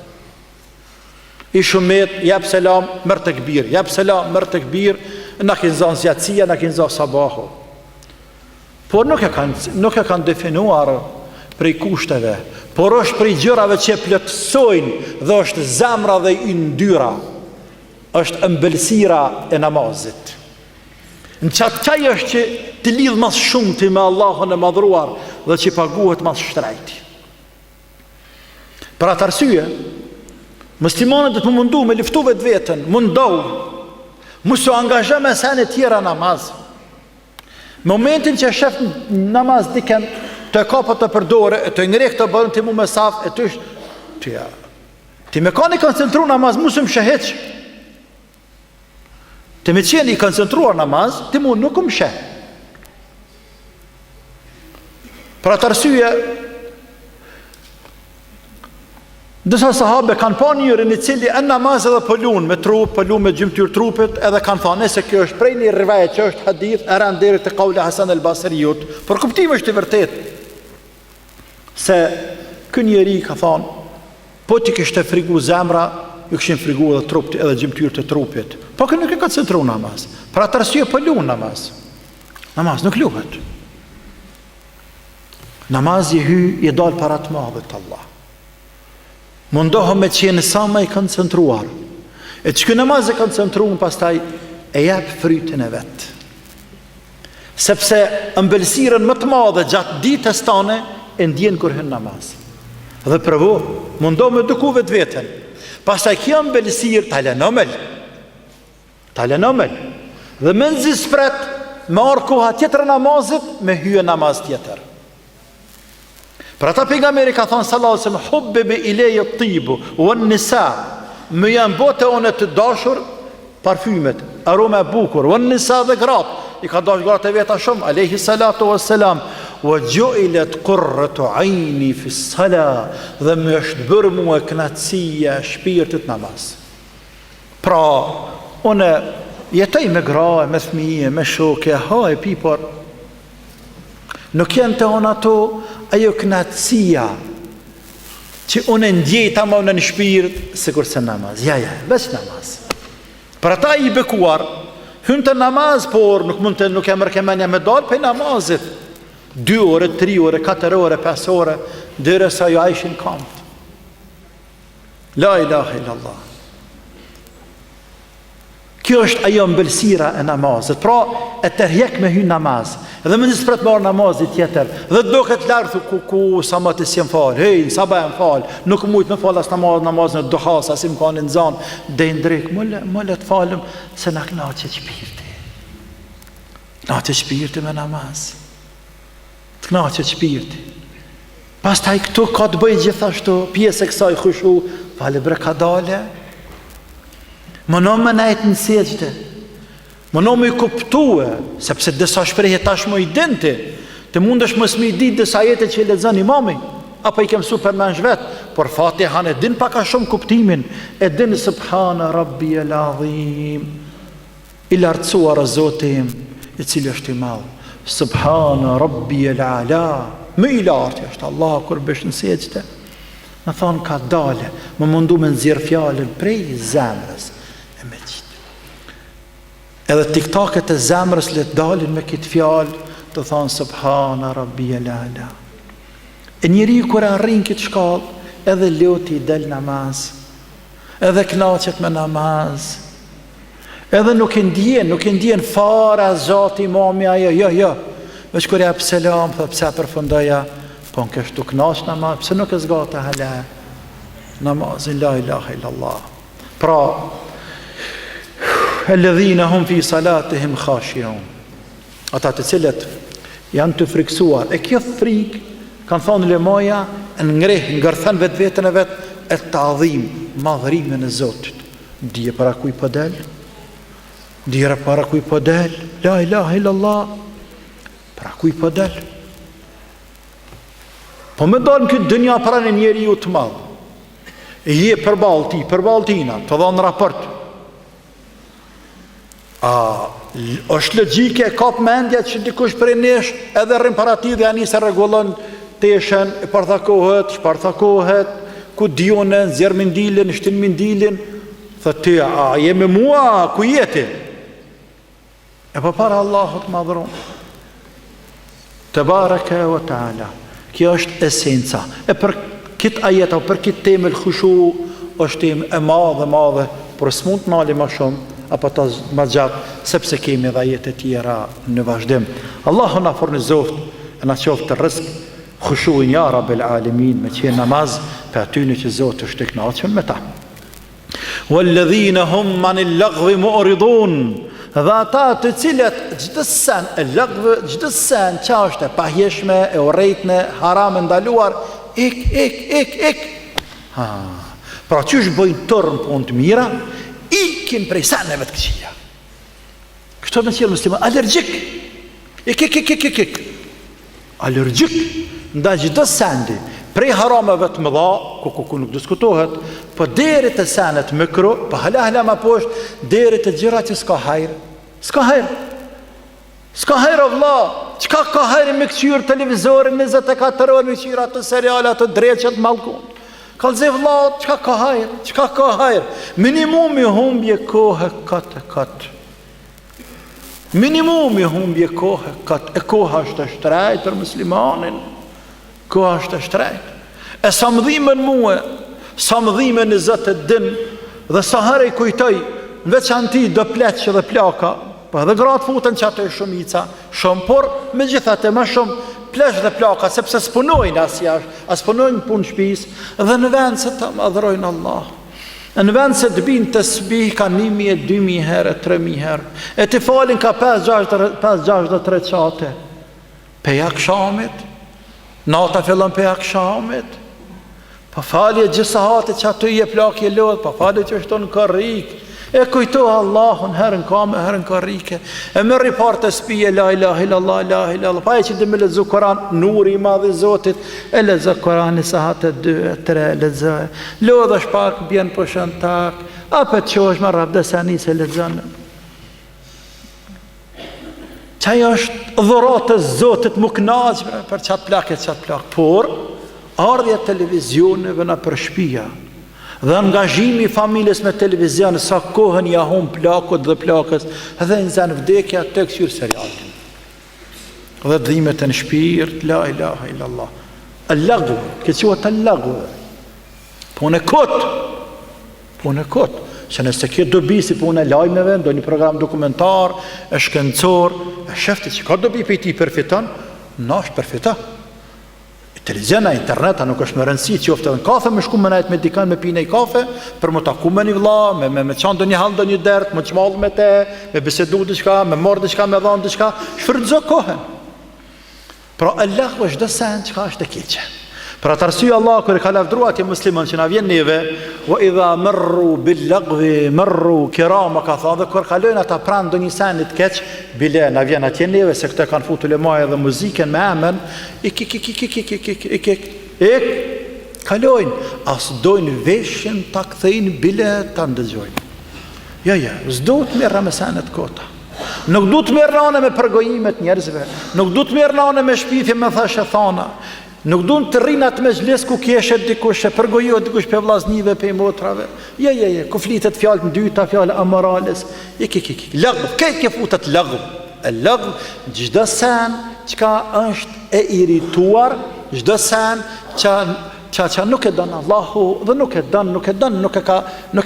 I shumet, jep selam, mërë të këbir, jep selam, mërë të këbir, na kinë zonë zjatësia, na kinë zonë sabahu. Por nuk e kanë definuar prej kushteve, por është prej gjërave që plotësojnë dhe është zemra dhe i ndyra, është ëmbëlsira e namazit. Në qatë qaj është që të lidhë mas shumë të me Allahun e madhruar dhe që paguhet mas shtrejti. Për atë arsye, muslimanët dhe të mundu me liftu vetë vetën, mundohu, musu angazhe me sene tjera namaz. Momentin që shef namaz diken të kapët të përdore, të ngrek të bërën të mu me saf, e të është, ti me ka një koncentru namaz, musu më shëheq. Të me qenë i koncentruar namaz, ti mu nuk më shë. Për atë arsye, disa sahabe kanë pa njërin i cili në namaz edhe pëllun me trup, pëllun me gjymtyr trupit, edhe kanë thane se kjo është prej një rivaje që është hadith, e rënë deri të kaule Hasan el Basriut, për kuptim është i vërtet, se kë njeri ka thonë, po ti kishte frigu zemra, ju këshin frigu edhe trupit, edhe gjymtyr të trupit, po kë nuk e ka centru namaz, për atë arsye pëllun namaz nuk luhet. Namaz i hy, i dalë para të madhët Allah. Mundohëm me qenë sa më i koncentruar. E që kënë namaz e koncentruar, pastaj e jep frytin e vetë. Sepse ëmbëlsirën më të madhe gjatë ditës tane, e ndjenë kur hyn namaz. Dhe përvo, mundohëm me duku vetë vetën. Pastaj kjo ëmbëlsirë talenomel. Dhe me nëzis spret, me orë koha tjetër namazit, me hyë namaz tjetër. Për ata pejgamberi ka thonë sallallahu alaihi wasallam, hubbibi ilayya at-tibu wan nisa, më janë bote one të dashur parfymet, aroma e bukur, wan nisa dhe gratë, i ka dashur gratë e veta shumë, alayhi salatu wassalam, wa ju'ilat qurratu 'aini fi s-salah, dhe më është bërë mua kënaqësia e shpirtit namaz. Pra, unë jetoj me gra, me fëmijë, me shokë, haj pi, por nuk janë të onë ato ajo knatësia që unë ndjej ta më në shpirt se kurse namaz. Veç namaz. Për ata i bekuar, hynë të namaz, por nuk e mërkemenja me dalë për namazit. 2 ore, 3 ore, 4 ore, 5 ore, dhere sa ju aishin kamët. La ilaha illallah. Kjo është ajo mbëlsira e namazit. Pra, e tërhjek me hy namaz. Dhe më njësë pret marë namazit tjetër. Dhe do këtë lartë, ku sa më të si më falë. Hej, sa ba e më falë. Nuk mujtë me falë as namazin e duhas, as i më kanë në zanë. Dhe i ndrek, më le të falëm, se në knaqe shpirti. Knaqe shpirti me namaz. Të knaqe shpirti. Pas taj këtu ka të bëjnë gjithashtu, pjesë e kësaj khushu, fale bre ka dale. Më në më najtë në seqte, më në më i kuptue, sepse dësa shprejhe tash më i dinti, të mund është më smi i ditë dësa jetë që i lezën imami, apo i kem super me në shvetë, por Fatihan e din paka shumë kuptimin, e din subhana rabbi el adhim, i lartësuar e zotim, i cili është i madhë, subhana rabbi el ala, më i lartë është Allah, kur bësh në seqte, në thonë ka dale, më mundu me nëzirë fjallën prej zemrës, me qitë. Edhe tiktaket e zemrës le të dalin me këtë fjallë, të thonë subhana rabbi el ala. E njëri kër arrin këtë shkallë, edhe loti i del namaz, edhe knaqet me namaz, edhe nuk e ndjen fara zati imami ajo, jo, veç kër jep selam, thë pse përfundoja, po në kështu knash namaz, pse nuk e zgate hala namazin, la ilaha illallah. Pra, alladhina hum fi salatihim khashi'un, ata të cilët janë të friksuar. E kjo frikë, kanë thonë ulemoja, ngërthen vetë vetën e vetë, e të adhim, madhërimin e Zotit. Dije para kuj po del, dije para kuj po del, la ilaha illallah, para kuj po del. Po me dalë në këtë dënja para në njeri ju të madhë, e je përballë tina, të dhonë raport. Është logjike, e kap mendja që dikush prej nesh edhe rrim para ti dhe ani se regullon teshen, e shparthakohet, ku dionën, zjerë mindilin, shtin mindilin, thë ti, je me mua, ku jeti? E për para Allahut madhërum. Të baraka wa ta'ala. Kjo është esenca. E për këtë ajeta, për këtë temë lë khushu, është temë e madhe, por së mund të nali ma shumë, apo ta ma gjatë, sepse kemi dhe ajete tjera në vazhdim. Allahu na fornizoft, e na qoftë të rëzk, khushuin ja Rabbel Alemin, me qenë namaz, për atyne që Zotë është të kënaqur me ta. Walladhina hum anil lagwi mu'ridun, dhe ata të cilët çdo sen e lagwi, çdo sen që është e pahjeshme, e urrejtne, haram e ndaluar, ik. Pra që është bëjnë tërë në punë të mira, ikin prej seneve të këqija. Kështu me qëllë musliman, alergjik. Ik. Alergjik, nda gjithë sendi, prej harameve të mëdha, ku nuk diskutohet, po deri të senet mikro, po hala ma poshtë, deri të gjëra që s'ka hajrë. S'ka hajrë o vlla, qka ka hajrë me këqyrë televizorin, 24 orë me këqyrë atë seriale, atë dreqet malkun. Kalze vlla, qka ka hajrë? Minimumi humbje kohë katë. Minimumi humbje kohë katë. E koha është e shtrejtë për muslimanin. Koha është e shtrejtë. E sa më dhimen muë, sa më dhimen në zëtë të din, dhe sa herë i kujtoj, në veçanti do pleqë dhe plaka, po edhe gratë futën që ato e shumica, shumë, por me gjithate ma shumë, plesh dhe plaka, sepse s'punojnë as punojnë punë shpis, dhe në vend se të madhrojnë Allah, në vend se të binë të sbih ka 1.000, 2.000 herë, 3.000 herë, e të falin ka 5-6 qate, peja kshamit, nata fillon peja kshamit, pa falje gjithë hati që aty je plakje lodhë, pa falje që është të në karrik, e kujto Allahun herën kame, herën karrike, e mërri partë të spije, la ilaha illallah, pa e që dhe me lezu Koran, nuri i madhi Zotit, e lezu Koran i sahatë 2-3, lezu, lodhë është pak, bjenë për shën tak, apë të qosh më rabde se ani se lezënë. Qaj është dhurat të Zotit më knaqë për qatë plak, por, ardhja televizioneve në për shpija, dhe angazhimi i familjes me televizion, sa kohën ja hum plakut dhe plakës, dhe në zanë vdekja të kësyrë serialin. Dhe dhimet e në shpirt, la ilaha illallah. Allagu, këtë që të allagu. Punë e kotë. Që nëse këtë dobi si punë e lajmeve, ndo një program dokumentar, e shkencor, e shefti që ka dobi për ti përfiton, në është përfiton. Televiziona, interneta nuk është më rëndësi që ofte dhe në kafe me shku me najtë me dikan me pine i kafe, për më taku me një vla, me qanë do një halë do një dert, me qmalë me te, me bisedu diçka, me morë diçka, me dhanë diçka, shfërëdzo kohën. Pra Allah është dhe sen qka është e keqe. Pra të arsye Allah kër i ka lavdruat i muslimën që na vjen neve, wa idha mërru billagvi, mërru kirama, ka tha, dhe kër kalojnë ata pranë do një senit keq, bile na vjen atje neve, se këte kanë futu lemaje dhe muziken me amen, kalojnë, as dojnë veshin ta kthejnë bile ta ndëgjojnë. Ja, s'do të merra me senet kota. Nuk du të merra anë me përgojimet njerëzve, nuk du të merra anë me shpifje me thashe thana, nuk du të rrinat me gjles ku keshet dikush, e përgojohet dikush për vllaznive, për motrave. Ja, ku flitet fjallë në dyta, fjallë amorales. Lagv, këtë ke futet lagv. Lagv, gjdo sen qka është e irituar, gjdo sen që nuk e dënë Allahu, dhe nuk e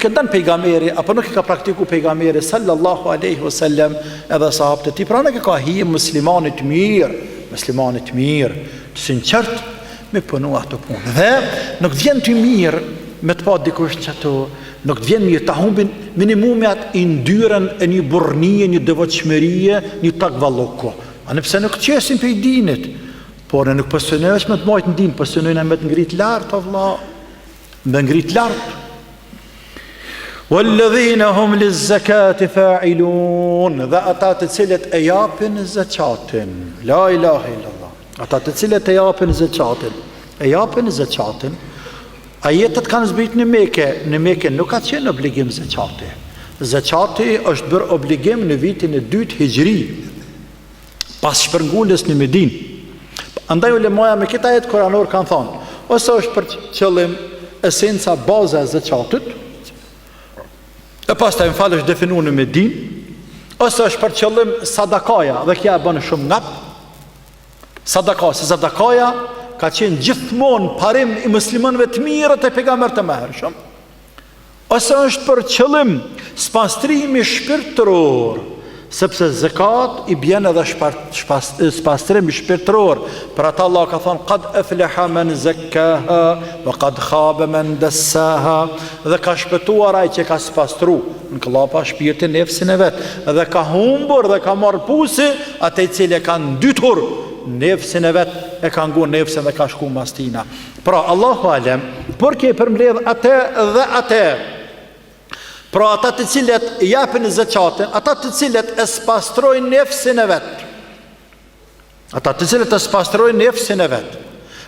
dënë pejgamberi, apo nuk e ka praktiku pejgamberi sallallahu aleyhi wasallam edhe sahabët e ti. Pra nuk e ka hi muslimanit mirë, të sinqert, me punu ato punë. Dhe nuk vjen të mirë me të pa dikush që ato, nuk të vjen mirë të humbin minimumet i ndyren e një burnie, një devotshmërie, një takvalloko. A nëpse nuk qesin për i dinit, por në nuk pësënojsh me të majtë në din, pësënojnë me të ngrit lartë, o vla, me ngrit lartë. Walladhina hum lizzakati fa'ilun, dhe ata të cilët e japin zakatin. La ilaha illallah. Ata të cilët e japin zakatin, ajetet kanë zbrit në Mekë nuk ka qenë obligim zakati. Zakati është bërë obligim në vitin e 2 Hijri, pas shpërngulës në Medinë. Andaj ulemaja me këtë ajet kuranor kanë thonë, ose është për qëllim esenca baza e zakatit, e pas të e më falë është definu në Medinë, ose është për qëllim sadakaja, dhe kja e bënë shumë ngap. Sadakaja ka qenë gjithmonë parim i muslimanëve të mirët e pejgamberit të mëhershëm. Ose është për qëllim spastrimi shpirtëror, sepse zakat i bjen edhe spastrimi shpirtëror. Për ata Allah ka thonë qad aflaha man zakkaha wa qad khaba man dassaha, dhe ka shpëtuar ai që ka spastru në klapa shpirtin nefsin e vet, dhe ka humbur dhe ka marrë pusi atë i cili ka ndytur nefsin e vet, e ka ngu nefsin dhe ka shku mastina. Pra Allahu alem, por ke përmbledh atë dhe atë. Pra ata të cilët japin zakatin, ata të cilët e spastrojnë nefsin e vet.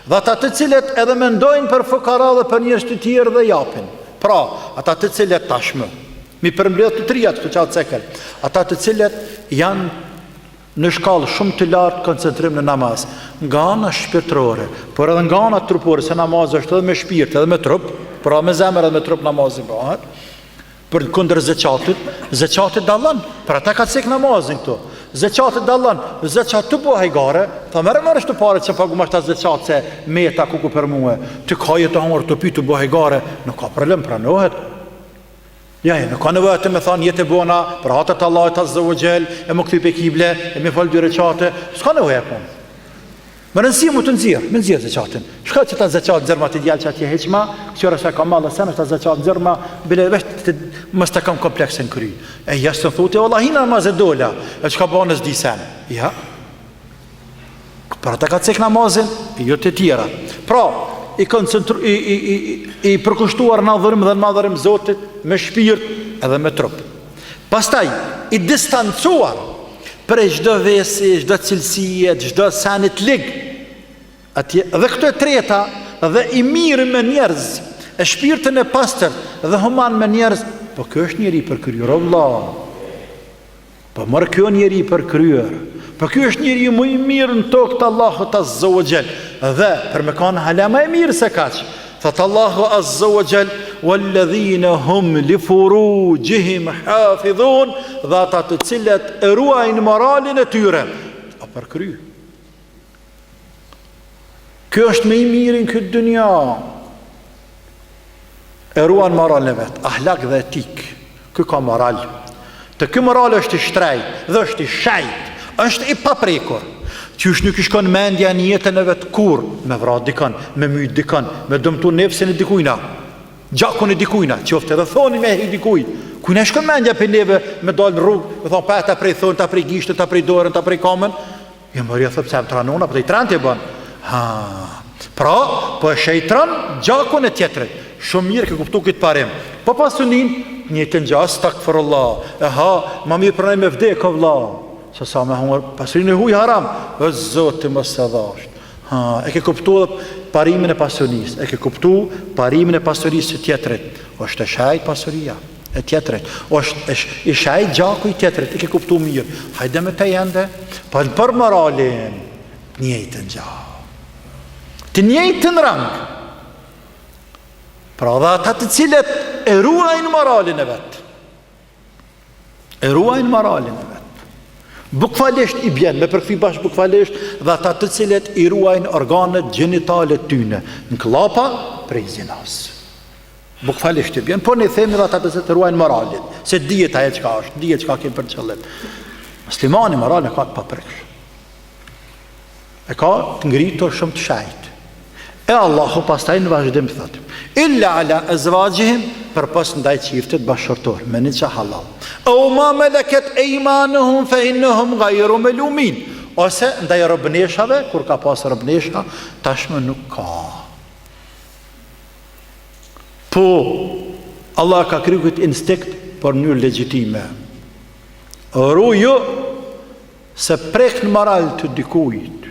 Dhe ata të cilët edhe mendojnë për fukara dhe për njerëz të tjerë dhe japin. Pra, ata të cilët tashmë, mi përmbledh të trijat të qatë cekel, ata të cilët janë në shkallë shumë të lartë koncentrim në namaz, nga ana shpirtërore, por edhe nga ana trupore, se namaz është edhe me shpirt, edhe me trup, pra me zemër edhe me trup namazin bëhet. Për kundër zakatit dallon, për ata ka cek namazin këtu. Zakatit dallon, zakat të bëj hajgare, tha merr të parë që pagu më shtat zakat se meta ku për mua. Ti ka jetë hamur të pi të bëj hajgare, nuk ka problem, pranohet. Ja, nuk ka nevojë të më thonë jetë bona, për hatët Allahut azza wa jall, e më kthy pe kible, e më fal dy recate, s'ka nevojë punë. Më rëndësi mu të nxirr zakatin. Shka që ta zakat zërma të djallë që atje heqma, qëra se ka mallë sen, është ta zakat zërma, bile vesh të mës të kam kompleksin kry. E jashtë të thote, Allah hina namaz e dola, e që ka bonës di sen. Ja. Për ata ka cek namazin, jo të tjera. Pra, i përkushtuar në adhurim dhe në madhurim Zotit, me shpirt edhe me trup. Pastaj, i distancuar për çdo vesi, çdo cilësie, çdo sanit lig. Atje dhe këto e treta, dhe i mirë me njerëz, e shpirtin e pastër dhe human me njerëz, po kjo është njeri për kryer, Allah. Po mërë kjo njeri për kryer. Po kjo është njeri më i mirë në tokë të Allahut azza wa jall. Dhe për me kanë hala më e mirë se kaq. Thot Allahu azza wa jall, walladhina hum li furujihim hafidhun, dhe ata të cilët e ruajnë moralin e tyre. A për kry. Kjo është më i mirë në këtë dunya. E ruan moralin e vet, ahlak dhe etik. Ky ka moral. Të ky moral është i shtrejt dhe është i shajt, është i paprekur. Qysh nuk i shkon mendja në jetën e vet kur me vrat dikon, me myt dikon, me dëmtu nefsin e dikujna, gjakun e dikujna, qoftë edhe thoni me hi dikuj. Kujna shkon mendja për neve me dal në rrugë, me thonë pa ta prej thonë, ta prej gishtë, ta prej dorën, ta prej kamën. Ja mërja thëpë se më tranona, për të i tran të bën. Pra, po e shejtran gjakun e tjetrit. Shumë mirë ke kuptu këtë parim. Po pasunin, një të nxas, takfirullah. Ma mirë pranaj me vdek o vlla. Se sa me hunger, pasurin e huj haram, o Zoti mos e dhasht. E ke kuptu parimin e pasunisë, e ke kuptu parimin e pasurisë të tjetrit. Është e shajt pasuria e tjetrit, është i shajt gjaku i tjetrit, e ke kuptu mirë. Hajde me të jende, pa në për moralin, njëjtën gjak, të njëjtën rang. Pra dhe ata të cilët e ruajnë moralin e vetë, bukfalisht i bjen, me përkëthi bashkë bukfalisht, dhe ata të cilët i ruajnë organet gjenitale tyne, në klapa prej zinas. Bukfalisht i bjen, po ne themi dhe ata të cilët i ruajnë moralin, se dijet aje qka është, dijet qka kemë për qëllim. Muslimani moralin e ka të papreksh. E ka të ngritur shumë të shajt. E Allahu pastaj në vazhdim thotë: illa ala azwajihim, përpos ndaj çiftit bashkëtorë, me një që halal. O ma malakat aymanuhum fa innahum ghayru malumin. Ose ndaj robneshave, kur ka pas robnesha, tashmë nuk ka. Po Allah ka kriju këtë instinkt për mënyrë legjitime. Ruju se prek në moral të dikujt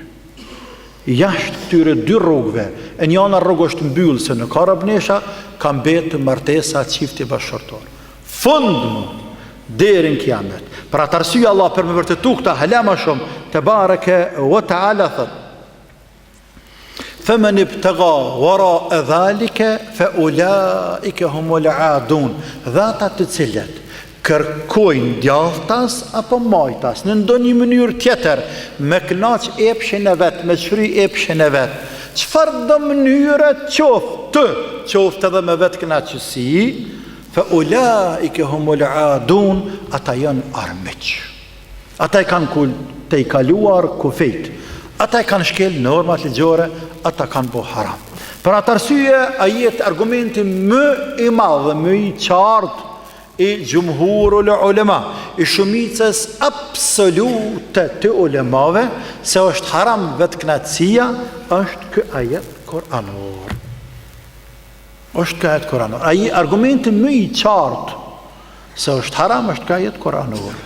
jashtë këtyre dy rrugëve, e njëna rrugë është mbyllë se në ka robnesha, ka mbetë martesa çifti bashkëtor. Fund më deri në kiamet. Për atë arsye Allah për me vërtetu këta hala më shumë, te bareke wa taala thot: فمن ابتغى وراء ذلك فأولئك هم العادون. Dhata të cilet kërkojnë djaltas apo majtas në ndonjë mënyrë tjetër, me kënaq epshin e vet, me shry epshin e vet, çfarë do mënyre qoftë edhe me vetë kënaqësi, فأولئك هم العادون, ata janë armiq. Ata i kanë të i kaluar kufejt. Ata i kanë shkel normat ligjore, ata kanë bo haram. Për atë arsye, ajet argumenti më i madh, më i qartë i gjumhurul ulema, i shumicës absolute të ulemave, se është haram vetë kënaqësia, është ky ajet kuranor. Është ky ajet kuranor. Ai argumenti më i qartë se është haram është ky ajet kuranor.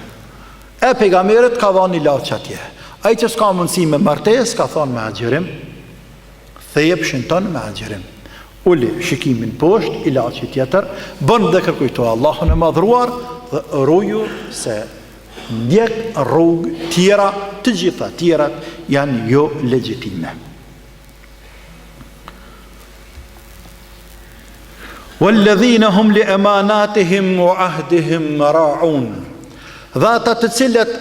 E pejgamberit ka dhënë ilaç atje. Ai që s'ka mundësi me martes, ka thonë me agjerim, thejepshin tonë me agjerim. Uli shikimin poshtë, ilaçi tjetër, bën dhe kërkujto Allahun e madhruar, dhe ruju se ndjek rrugë tjera, të gjitha tjerat janë jo legjitime. Walladhina hum li amanatihim wa ahdihim ra'un. Dhe ata të cilët,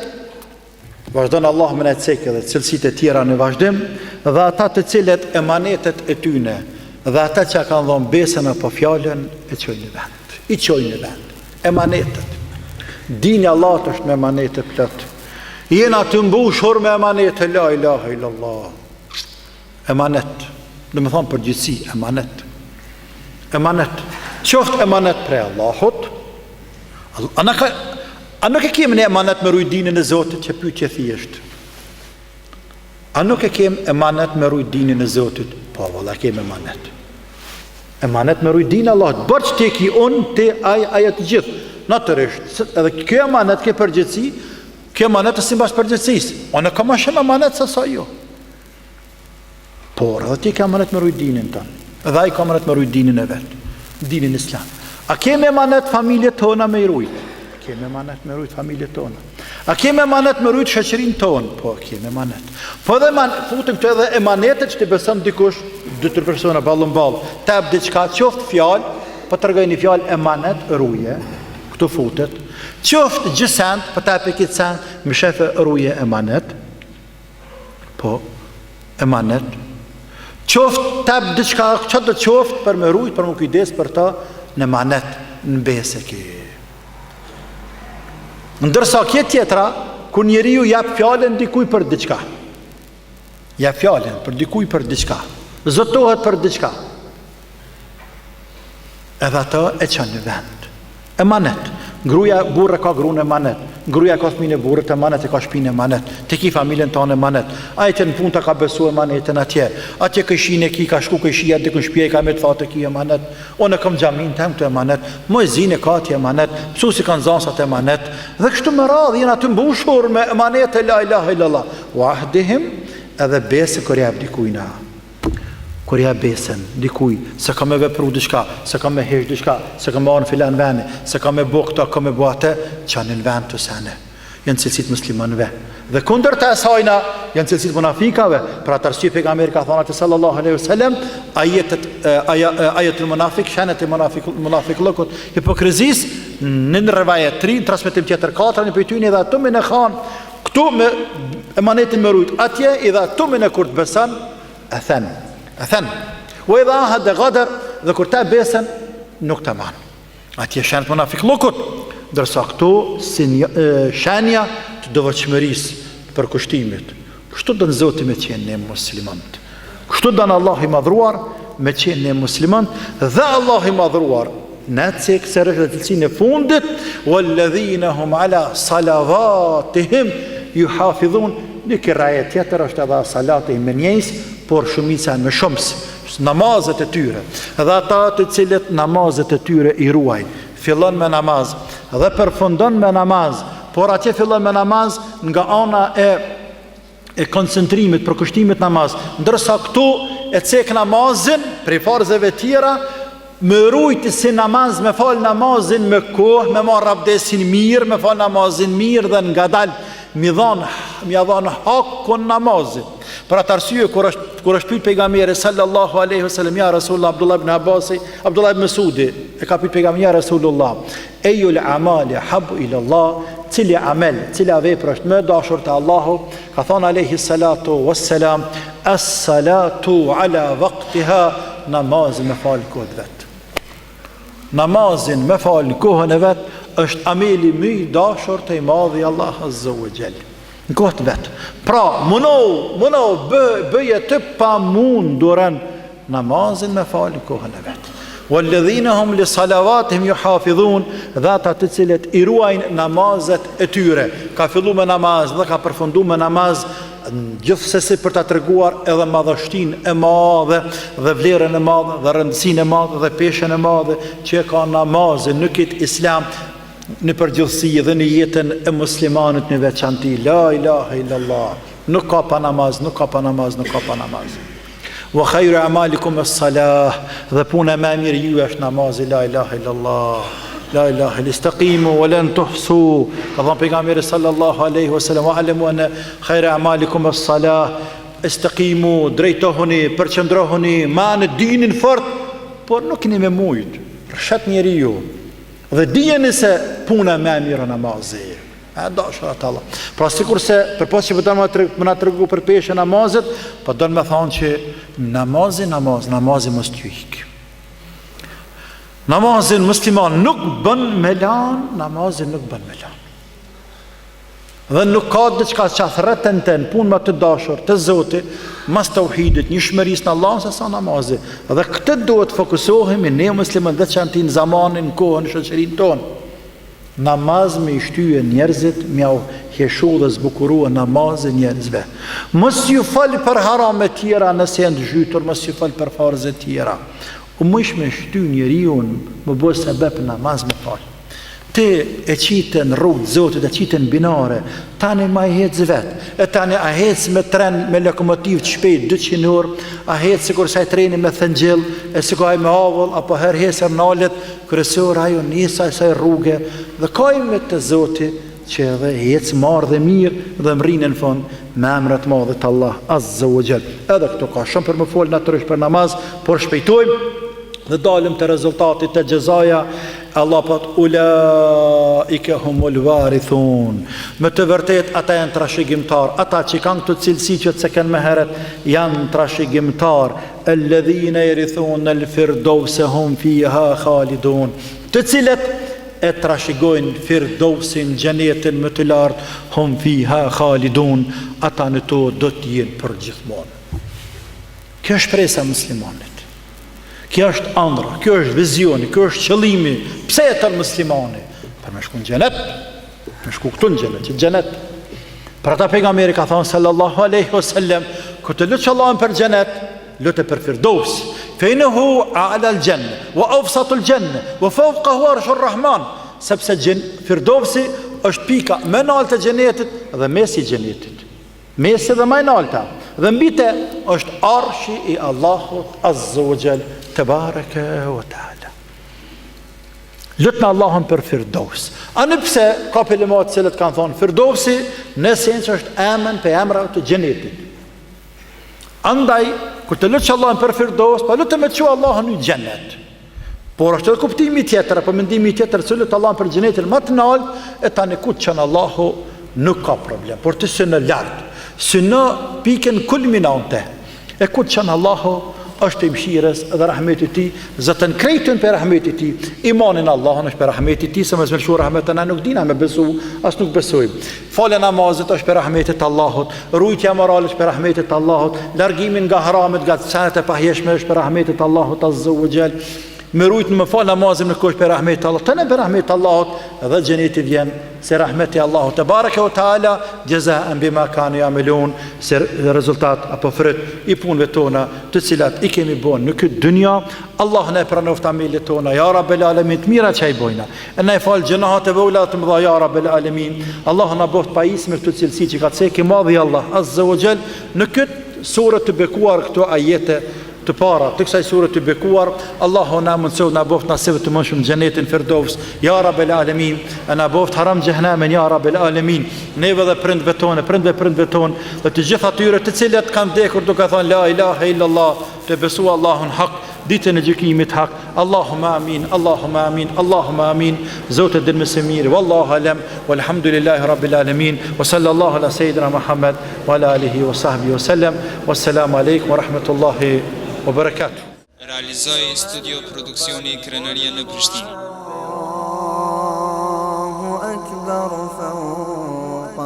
vazhdon Allah me në cekë dhe cilësit e tjera në vazhdim, dhe ata të cilët emanetet e tyne, dhe ata që kanë dhonë besën apo fjallën, e qojnë në vend. I qojnë në vend. Emanetet. Dini Allah është me emanetet plët. Jena të mbushur me emanetet, la ilaha illallah. Emanet. Dhe me thonë përgjithsi, emanet. Emanet. Qoftë emanet prej Allahut. A nuk e kemi në emanet me rujdinin e Zotit, që pyetje thjesht. A nuk e kemi emanet me rujdinin e Zotit? Po, valla kemi emanet. Emanet me rujdinin e Allahut. Bërç ti ki unë, ti aja të gjithë. Natërisht, edhe kjo emanet, kjo përgjithsi, kjo emanet të simbas përgjithsis. Unë ka ma shumë emanet se sa jo. Por, edhe ti ka emanet me rujdinin tënë. Edhe ai ka emanet me rujdinin e vetë. Dinin islam. A kemi emanet familje tona me i rujtë? Kemi emanet me rujt familjet tona. A kemi emanet me rujt shoqërinë tonë? Po, kemi emanet. Po dhe futim këtu edhe emanetet që të beson dikush, 2-3 persona ballën ballë. Tab diçka, qoftë fjalë, po tregoj një fjalë emanet ruje, këtu futet. Qoftë gjësend, po ta pikit send, më shefe ruje emanet. Po, emanet. Qoftë tab diçka, çfarë do qoftë për me rujt, për më kujdes për ta në emanet, në besë ki. Ndërsa kje tjetra, ku njeriu jap fjallën dikuj për diçka. Jap fjallën për dikuj për diçka. Zotohet për diçka. Edhe ato e çon në vend. Emanet. Gruaja burrë ka gruën emanet. Gruaja ka fëmijën e burrit emanet, e ka shtëpinë emanet. Te ki familjen tonë emanet. Ai që në punë ta ka besuar emanetën atje. Atje këshin e ki ka shku këshia diku në shtëpi ka me të fatë ki emanet. Unë kam xhamin tam këtu emanet. Muezini ka ti emanet. Psuesi kanë zansat emanet. Dhe kështu me radhë janë aty mbushur me emanet la ilaha illallah. Wa ahdihim, edhe besë kur jap dikujt na. Kur ja besën dikuj, se ka me vepru diçka, se ka me hesh diçka, se ka me arën filan veni, se ka me bo këta, ka me bo atë, që në vend të sene. Janë cilësit muslimanve. Dhe kundër të asajna, janë cilësit munafikave. Pra të arsye pejgamberi ka thënë sallallahu alaihi wasallam, ajetul munafik, shenet e munafiklëkut, hipokrizis, në rivajet 3, në transmetim tjetër 4, në pëjtyni dhe atumin e khanë, këtu me emanetin me rujt, atje i dhe atumin e kur të besan, e thënë. O edhe ahad dhe gadër, dhe kur ta besën, nuk të manë. Atje shenet munafiklëkut, dërsa këtu shenja të dëvërqëmëris për kushtimit. Kështu do në Zoti me qenë ne muslimant. Kështu dënë Allah i madhruar me qenë një musliman, dhe Allah i madhruar në cekë se rështë dhe të cilësinë e fundit, walladhina hum ala salavatihim yuhafidhun. Në kiraje tjetër është edhe salati me njëjs, por shumica me shumës, namazet e tyre. Dhe ata të cilët namazet e tyre i ruajnë, fillon me namaz dhe përfundon me namaz, por atje fillon me namaz nga ana e koncentrimit, përkushtimit namaz, ndërsa këtu e cek namazin prej farzeve tjera, me rujtë si namaz, me fal namazin me kohë, me marrë abdesin mirë, me fal namazin mirë dhe nga dalë mi dhanë hakun namazit. Për atë arsye kur është pyet pejgamberi sallallahu alaihi wasallam, ja Rasulullah, Abdullah ibn Abbasi, Abdullah ibn Mesudi e ka pyet pejgamberin, ja Rasulullah, ejul amali habu ila Allah, cili amel, cila vepër është më dashur te Allahu? Ka thënë alaihi salatu wassalam, as-salatu ala waqtiha, namazin me fal kohën vet. Namazin me fal kohën e vet është ameli më i dashur te i madhi Allah azza wa jall. Në kohët vetë. Pra, mëno bëje të pa mundurën namazin me falë kohën e vetë. Walladhina hum li salavatihim yuhafidhun, dhe ata të cilët i ruajnë namazet e tyre. Ka fillu me namaz dhe ka përfundu me namaz, gjithsesi për ta treguar edhe madhështinë e madhe dhe vlerën e madhe dhe rëndësinë e madhe dhe peshën e madhe që ka namazin në këtë islam, në përgjithësi dhe në jetën e muslimanit në veçanti. La ilaha illallah, nuk ka pa namaz, nuk ka pa namaz, nuk ka pa namaz. Wa khayru amalikum as-salah, dhe puna më e mirë ju është namazi. La ilaha illallah, la ilaha istaqimu wa lan tuhsu. Ka thënë pejgamberi sallallahu alaihi wasallam, wa alamu anna khayra amalikum as-salah, istaqimu, drejtohuni, përqendrohuni, ma në dinin fort, por nuk keni me mujt. Rrshat njeriu. Dhe dijeni se puna më e mirë namazi. Dashurat Allah. Pra sikur se përpos që më na tregu për peshën namazit, po do të më thonë që namazi mos t'ju ik. Namazin musliman nuk bën me lan, namazin nuk bën me lan. Dhe nuk ka diçka që thretën të në punë më të dashur të Zotit, mas të uhidit, një shmëris në Allah, se sa namazi. Dhe këtë duhet fokusohemi ne musliman dhe që anë ti në zamanin, në kohën, në shoqërinë tonë. Namaz me i shtyje njerëzit, me au heshu dhe zbukurua namazin njerëzve. Mos ju falë për haram e tjera nëse janë të zhytur, mos ju falë për farz e tjera. Mësh me shty njeriun, më bëjë sebeb namaz me falë. Ti e qitën rrugë Zotit, e qitën binare, tani ma i hecë vetë, e tani a hecë me tren, me lokomotiv të shpejt, 200 orë, a hecë sikur sa i treni me thëngjil, e sikur a i me avull, apo her hesër nalet, kërësor ajo njësa i saj rrugë, dhe ka i me të Zotit, që edhe hecë marë dhe mirë, dhe më rinë në fund, me emrat madhe të Allah, azza wa jall. Edhe këto ka shumë për më folë natërish për namaz, por shpejtojmë, dhe dalim të rezultatit të gjezaja. Allah pat ulaike humul warithun. Me të vërtet ata janë trashëgimtar, ata që kanë këto cilësi që të kanë më herët janë trashëgimtar. Alladhina yarithun al-firdausa hum fiha khalidun. Të cilët e trashëgojnë firdausin, xhenetin më të lartë, hum fiha khalidun, ata në to do të jenë për gjithmonë. Kjo është shpresa muslimanit. Kjo është ëndra, kjo është vizioni, kjo është qëllimi. Pse e tërë muslimani? Për me shku në xhenet, me shku këtu në xhenet, që xhenet. Për ata pejgamberi ka thonë sallallahu alaihi wasallam, kur të lutë Allahun për xhenet, lutë për firdaus. Fa innahu a'la al-janna wa awsatu al-janna wa fawqahu arshur rahman. Sepse firdausi është pika më e lartë e xhenetit dhe mesi i xhenetit. Mesi dhe më e larta. Dhe mbite është arshi i Allahut azza wa jall. Tebareke wa ta'ala. Lutna Allahun për firdaus. A në pse ka pelemat cilët kanë thonë firdausi në esencë është emën për emra të xhenetit. Andaj, kur të lutë Allahun për firdaus, pa lutë me të qua Allahun në xhenet. Por është edhe kuptimi tjetër, apo mendimi tjetër, që lutë Allahun për xhenetin më të lartë, e tani ku të qenë Allahu nuk ka problem. Por të së në lartë, së në pikën kulminante, e ku të qenë Allahu është i mëshirës dhe rahmeti i tij, zotën krejtën për rahmeti i tij. Imanin Allahun është për rahmeti i tij, se më zgjëshu rahmetën na nuk dina me besu, as nuk besojmë. Falja namazit është për rahmetit Allahut, rujtja morale është për rahmetit Allahut, largimin nga haramet, nga çanat e pahjeshme është për rahmetit Allahut azza wa jall. Me rujt në më falë namazim në kosh për rahmet Allah, të në për rahmet Allahut dhe gjeneti vjen se rahmeti Allahut të bareke o ta'ala gjezaan bima kanë jamelun, se rezultat apo frit i punëve tona të cilat i kemi bon në këtë dynja. Allah në e pranoft amelit tona, ja Rabbel Alamin, të mira që i bojna, e në e falë gjenahat e vëlla të mëdha, ja Rabbel Alamin. Allah në boft pajis me këtë cilësi që ka të seki madhi Allah azza wa jall në këtë surët të bekuar këto ajete të para të kësaj sure të bekuar. Allahu na mundësoj na boft nasibet të mëshëm xhenetin Firdaus, ya Rabbel Alamin, na boft haram xhehenamin, ya Rabbel Alamin. Neve dhe prindve tonë, prindve tonë, dhe të gjithë atyre të cilët kanë vdekur duke thënë la ilaha illallah, të besu Allahun hak, ditën e gjykimit hak. Allahumma amin, Allahumma amin, Allahumma amin. Zotë din më së miri, wallahu alam, walhamdulillahi rabbil alamin, wa sallallahu ala sayyidina Muhammad wa ala alihi wa sahbihi wa sallam. Wassalamu alaikum wa rahmatullahi wa barakatuh. Realizoi studio produksioni Krenaria në Prishtinë. Allahu akbar fawqa